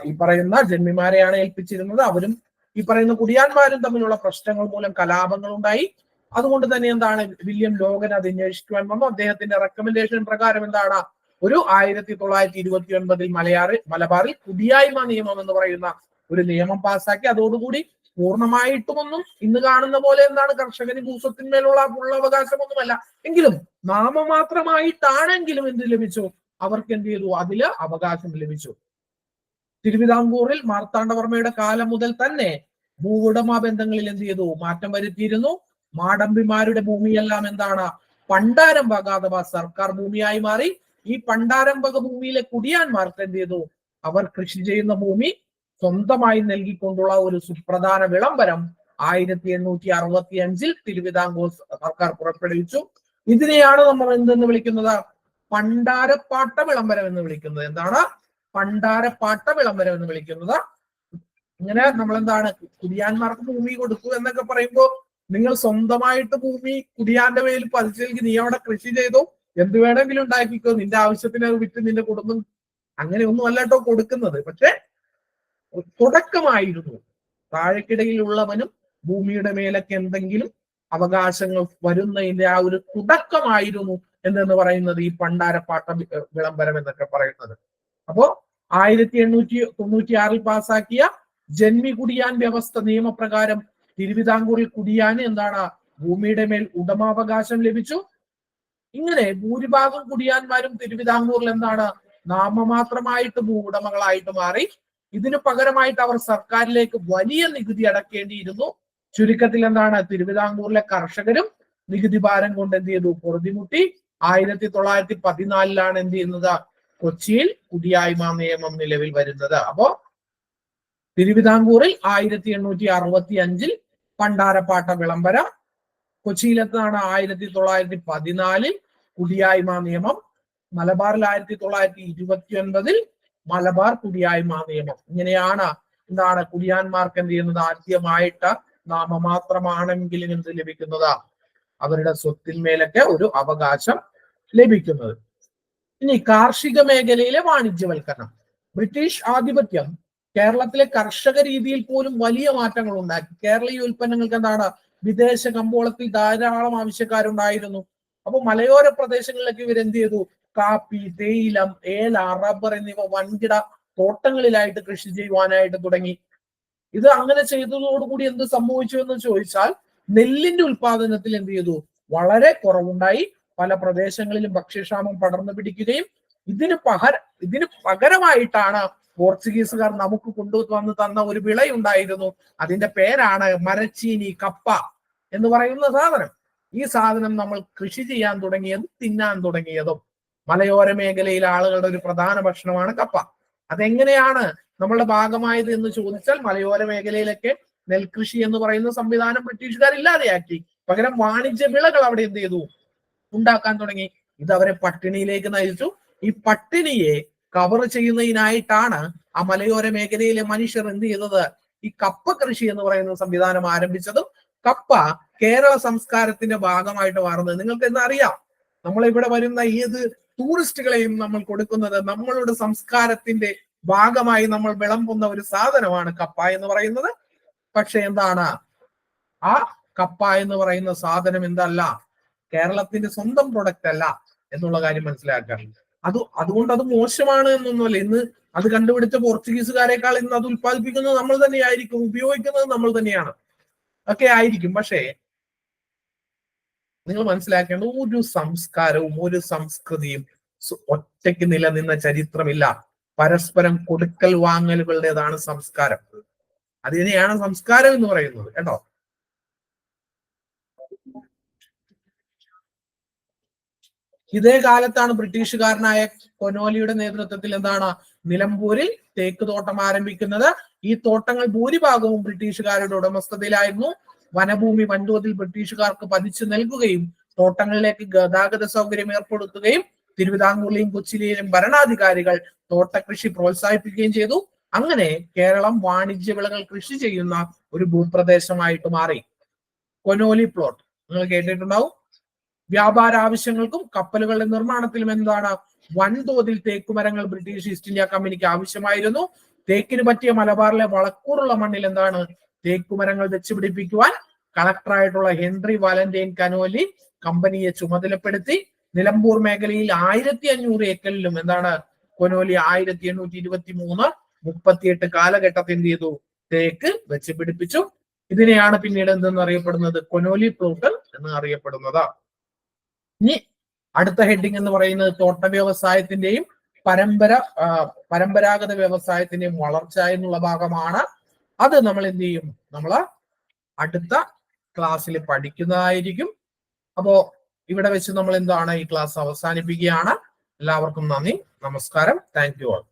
ഈ പറയുന്ന ജന്മിമാരെയാണ് ഏൽപ്പിച്ചിരുന്നത്. അവരും ഈ പറയുന്ന കുടിയാന്മാരും തമ്മിലുള്ള പ്രശ്നങ്ങൾ മൂലം കലാപങ്ങൾ ഉണ്ടായി. അതുകൊണ്ട് തന്നെ എന്താണ് വില്യം ലോഗൻ അത് അന്വേഷിക്കുവാൻ വന്നു. അദ്ദേഹത്തിന്റെ റെക്കമെൻഡേഷൻ പ്രകാരം എന്താണ് ഒരു 1929 മലബാറിൽ കുടിയായ്മ നിയമം എന്ന് പറയുന്ന ഒരു നിയമം പാസ്സാക്കി. അതോടുകൂടി പൂർണ്ണമായിട്ടുമൊന്നും ഇന്ന് കാണുന്ന പോലെ എന്താണ് കർഷകന് ഭൂസ്വത്തിന്മേലുള്ള അവകാശമൊന്നുമല്ല, എങ്കിലും നാമമാത്രമായിട്ടാണെങ്കിലും എന്ത് ലഭിച്ചു? അവർക്ക് എന്ത് ചെയ്തു? അതില് അവകാശം ലഭിച്ചു. തിരുവിതാംകൂറിൽ മാർത്താണ്ഡവർമ്മയുടെ കാലം മുതൽ തന്നെ ഭൂവുടമ ബന്ധങ്ങളിൽ എന്ത് ചെയ്തു? മാറ്റം വരുത്തിയിരുന്നു. മാടമ്പിമാരുടെ ഭൂമിയെല്ലാം എന്താണ് പണ്ടാരംഭക അഥവാ സർക്കാർ ഭൂമിയായി മാറി. ഈ പണ്ടാരംഭക ഭൂമിയിലെ കുടിയാന്മാർക്ക് എന്ത് ചെയ്തു? അവർ കൃഷി ചെയ്യുന്ന ഭൂമി സ്വന്തമായി നൽകിക്കൊണ്ടുള്ള ഒരു സുപ്രധാന വിളംബരം 1865 തിരുവിതാംകൂർ സർക്കാർ പുറപ്പെടുവിച്ചു. ഇതിനെയാണ് നമ്മൾ എന്തെന്ന് വിളിക്കുന്നത്? പണ്ടാരപ്പാട്ട വിളംബരം എന്ന് വിളിക്കുന്നത്. എന്താണ് പണ്ടാരപ്പാട്ട വിളംബരം എന്ന് വിളിക്കുന്നത്? ഇങ്ങനെ നമ്മൾ എന്താണ് കുടിയാന്മാർക്ക് ഭൂമി കൊടുത്തു എന്നൊക്കെ പറയുമ്പോൾ നിങ്ങൾ സ്വന്തമായിട്ട് ഭൂമി കുടിയാന്റെ പേരിൽ പതിച്ചെങ്കിൽ നീ അവിടെ കൃഷി ചെയ്തോ, എന്ത് വേണമെങ്കിലും ഉണ്ടാക്കിക്കോ, നിന്റെ ആവശ്യത്തിന് വിറ്റ് നിന്റെ കുടുംബം, അങ്ങനെ ഒന്നും അല്ലട്ടോ കൊടുക്കുന്നത്. പക്ഷെ തുടക്കമായിരുന്നു. താഴെക്കിടയിലുള്ളവനും ഭൂമിയുടെ മേലൊക്കെ എന്തെങ്കിലും അവകാശങ്ങൾ വരുന്നതിന്റെ ആ ഒരു തുടക്കമായിരുന്നു എന്തെന്ന് പറയുന്നത് ഈ പണ്ടാരപ്പാട്ട വിളംബരം എന്നൊക്കെ പറയുന്നത്. അപ്പോ 1896 പാസാക്കിയ ജന്മി കുടിയാൻ വ്യവസ്ഥ നിയമപ്രകാരം തിരുവിതാംകൂറിൽ കുടിയാന് എന്താണ് ഭൂമിയുടെ മേൽ ഉടമാവകാശം ലഭിച്ചു. ഇങ്ങനെ ഭൂരിഭാഗം കുടിയാന്മാരും തിരുവിതാംകൂറിൽ എന്താണ് നാമമാത്രമായിട്ട് ഭൂവുടമകളായിട്ട് മാറി. ഇതിനു പകരമായിട്ട് അവർ സർക്കാരിലേക്ക് വലിയ നികുതി അടക്കേണ്ടിയിരുന്നു. ചുരുക്കത്തിൽ എന്താണ് തിരുവിതാംകൂറിലെ കർഷകരും നികുതി ഭാരം കൊണ്ട് എന്ത് ചെയ്തു പൊറുതിമുട്ടി. 1914 എന്ത് ചെയ്യുന്നത് കൊച്ചിയിൽ കുടിയായ്മ നിയമം നിലവിൽ വരുന്നത്. അപ്പോ തിരുവിതാംകൂറിൽ 1865 പണ്ടാരപ്പാട്ട വിളംബരം, കൊച്ചിയിലെത്താണ് 1914 കുടിയായ്മ നിയമം, മലബാറിൽ 1929 മലബാർ കുടിയായ്മ നിയമം. ഇങ്ങനെയാണ് എന്താണ് കുടിയാന്മാർക്ക് എന്ത് ചെയ്യുന്നത് ആദ്യമായിട്ട് നാമമാത്രമാണെങ്കിലും എന്ത് ലഭിക്കുന്നത് അവരുടെ സ്വത്തിന്മേലൊക്കെ ഒരു അവകാശം ലഭിക്കുന്നത്. ഇനി കാർഷിക മേഖലയിലെ വാണിജ്യവൽക്കരണം. ബ്രിട്ടീഷ് ആധിപത്യം കേരളത്തിലെ കർഷക രീതിയിൽ പോലും വലിയ മാറ്റങ്ങൾ ഉണ്ടാക്കി. കേരളീയ ഉൽപ്പന്നങ്ങൾക്ക് എന്താണ് വിദേശ കമ്പോളത്തിൽ ധാരാളം ആവശ്യക്കാരുണ്ടായിരുന്നു. അപ്പൊ മലയോര പ്രദേശങ്ങളിലൊക്കെ ഇവരെന്ത് ചെയ്തു കാപ്പി, തേയിലം, ഏല, റബ്ബർ എന്നിവ വൻകിട തോട്ടങ്ങളിലായിട്ട് കൃഷി ചെയ്യുവാനായിട്ട് തുടങ്ങി. ഇത് അങ്ങനെ ചെയ്തതോടുകൂടി എന്ത് സംഭവിച്ചു എന്ന് ചോദിച്ചാൽ നെല്ലിന്റെ ഉൽപാദനത്തിൽ എന്ത് ചെയ്തു വളരെ കുറവുണ്ടായി. പല പ്രദേശങ്ങളിലും ഭക്ഷ്യക്ഷാമം പടർന്നു പിടിക്കുകയും ഇതിന് പകരമായിട്ടാണ് പോർച്ചുഗീസുകാർ നമുക്ക് കൊണ്ടുവന്ന് തന്ന ഒരു വിളയുണ്ടായിരുന്നു. അതിന്റെ പേരാണ് മരച്ചീനി, കപ്പ എന്ന് പറയുന്ന സാധനം. ഈ സാധനം നമ്മൾ കൃഷി ചെയ്യാൻ തുടങ്ങിയതും തിന്നാൻ തുടങ്ങിയതും മലയോര മേഖലയിലെ ആളുകളുടെ ഒരു പ്രധാന ഭക്ഷണമാണ് കപ്പ. അതെങ്ങനെയാണ് നമ്മളുടെ ഭാഗമായത് എന്ന് ചോദിച്ചാൽ മലയോര മേഖലയിലൊക്കെ നെൽകൃഷി എന്ന് പറയുന്ന സംവിധാനം ബ്രിട്ടീഷുകാർ ഇല്ലാതെയാക്കി. പകരം വാണിജ്യ വിളകൾ അവിടെ എന്ത് ചെയ്തു ഉണ്ടാക്കാൻ തുടങ്ങി. ഇത് അവരെ പട്ടിണിയിലേക്ക് നയിച്ചു. ഈ പട്ടിണിയെ കവർ ചെയ്യുന്നതിനായിട്ടാണ് ആ മലയോര മേഖലയിലെ മനുഷ്യർ എന്ത് ചെയ്തത് ഈ കപ്പ കൃഷി എന്ന് പറയുന്ന സംവിധാനം ആരംഭിച്ചതും കപ്പ കേരള സംസ്കാരത്തിന്റെ ഭാഗമായിട്ട് മാറുന്നത്. നിങ്ങൾക്ക് എന്താ അറിയാം, നമ്മളിവിടെ വരുന്ന ഏത് ടൂറിസ്റ്റുകളെയും നമ്മൾ കൊടുക്കുന്നത് നമ്മളുടെ സംസ്കാരത്തിന്റെ ഭാഗമായി നമ്മൾ വിളമ്പുന്ന ഒരു സാധനമാണ് കപ്പ എന്ന് പറയുന്നത്. പക്ഷെ എന്താണ് ആ കപ്പ എന്ന് പറയുന്ന സാധനം എന്തല്ല കേരളത്തിന്റെ സ്വന്തം പ്രൊഡക്റ്റ് അല്ല എന്നുള്ള കാര്യം മനസ്സിലാക്കാൻ. അതുകൊണ്ട് അത് മോശമാണ് എന്നൊന്നുമല്ല. ഇന്ന് അത് കണ്ടുപിടിച്ച പോർച്ചുഗീസുകാരെക്കാൾ ഇന്ന് അത് ഉത്പാദിപ്പിക്കുന്നത് നമ്മൾ തന്നെയായിരിക്കും, ഉപയോഗിക്കുന്നത് നമ്മൾ തന്നെയാണ് ഒക്കെ ആയിരിക്കും. പക്ഷേ നിങ്ങൾ മനസ്സിലാക്കേണ്ട ഒരു സംസ്കാരവും ഒരു സംസ്കൃതിയും ഒറ്റയ്ക്ക് നിലനിന്ന ചരിത്രമില്ല. പരസ്പരം കൊടുക്കൽ വാങ്ങലുകളുടേതാണ് സംസ്കാരം. അതിനെയാണ് സംസ്കാരം എന്ന് പറയുന്നത് കേട്ടോ. ഇതേ കാലത്താണ് ബ്രിട്ടീഷുകാരനായ കൊനോലിയുടെ നേതൃത്വത്തിൽ എന്താണ് നിലമ്പൂരിൽ തേക്ക് തോട്ടം ആരംഭിക്കുന്നത്. ഈ തോട്ടങ്ങൾ ഭൂരിഭാഗവും ബ്രിട്ടീഷുകാരുടെ ഉടമസ്ഥതയിലായിരുന്നു. വനഭൂമി വൻതോതിൽ ബ്രിട്ടീഷുകാർക്ക് പതിച്ചു നൽകുകയും തോട്ടങ്ങളിലേക്ക് ഗതാഗത സൗകര്യം ഏർപ്പെടുത്തുകയും തിരുവിതാംകൂറിലെയും കൊച്ചിയിലെയും ഭരണാധികാരികൾ തോട്ടകൃഷി പ്രോത്സാഹിപ്പിക്കുകയും ചെയ്തു. അങ്ങനെ കേരളം വാണിജ്യ വിളകൾ കൃഷി ചെയ്യുന്ന ഒരു ഭൂപ്രദേശമായിട്ട് മാറി. കൊനോലി പ്ലോട്ട് നിങ്ങൾ കേട്ടിട്ടുണ്ടാവും. വ്യാപാര ആവശ്യങ്ങൾക്കും കപ്പലുകളുടെ നിർമ്മാണത്തിലും എന്താണ് വൻതോതിൽ തേക്കുമരങ്ങൾ ബ്രിട്ടീഷ് ഈസ്റ്റ് ഇന്ത്യ കമ്പനിക്ക് ആവശ്യമായിരുന്നു. തേക്കിന് പറ്റിയ മലബാറിലെ വളക്കൂറുള്ള മണ്ണിൽ എന്താണ് തേക്കുമരങ്ങൾ വെച്ചുപിടിപ്പിക്കുവാൻ കളക്ടറായിട്ടുള്ള ഹെൻറി വാലന്റൈൻ കനോലി കമ്പനിയെ ചുമതലപ്പെടുത്തി. നിലമ്പൂർ മേഖലയിൽ 1500 ഏക്കറിലും എന്താണ് കൊനോലി 1823-38 കാലഘട്ടത്തിൽ എന്ത് ചെയ്തു തേക്ക് വെച്ച് പിടിപ്പിച്ചു. ഇതിനെയാണ് പിന്നീട് എന്തെന്ന് അറിയപ്പെടുന്നത് കൊനോലി പ്ലോട്ട് എന്ന് അറിയപ്പെടുന്നത്. ഇനി അടുത്ത ഹെഡിങ് എന്ന് പറയുന്നത് തോട്ട വ്യവസായത്തിന്റെയും പരമ്പരാഗത വ്യവസായത്തിന്റെയും വളർച്ച എന്നുള്ള ഭാഗമാണ്. അത് നമ്മൾ എന്ത് ചെയ്യും, നമ്മൾ അടുത്ത ക്ലാസ്സിൽ പഠിക്കുന്നതായിരിക്കും. അപ്പോ ഇവിടെ വെച്ച് നമ്മൾ എന്താണ് ഈ ക്ലാസ് അവസാനിപ്പിക്കുകയാണ്. എല്ലാവർക്കും നന്ദി, നമസ്കാരം, താങ്ക് യു ഓൾ.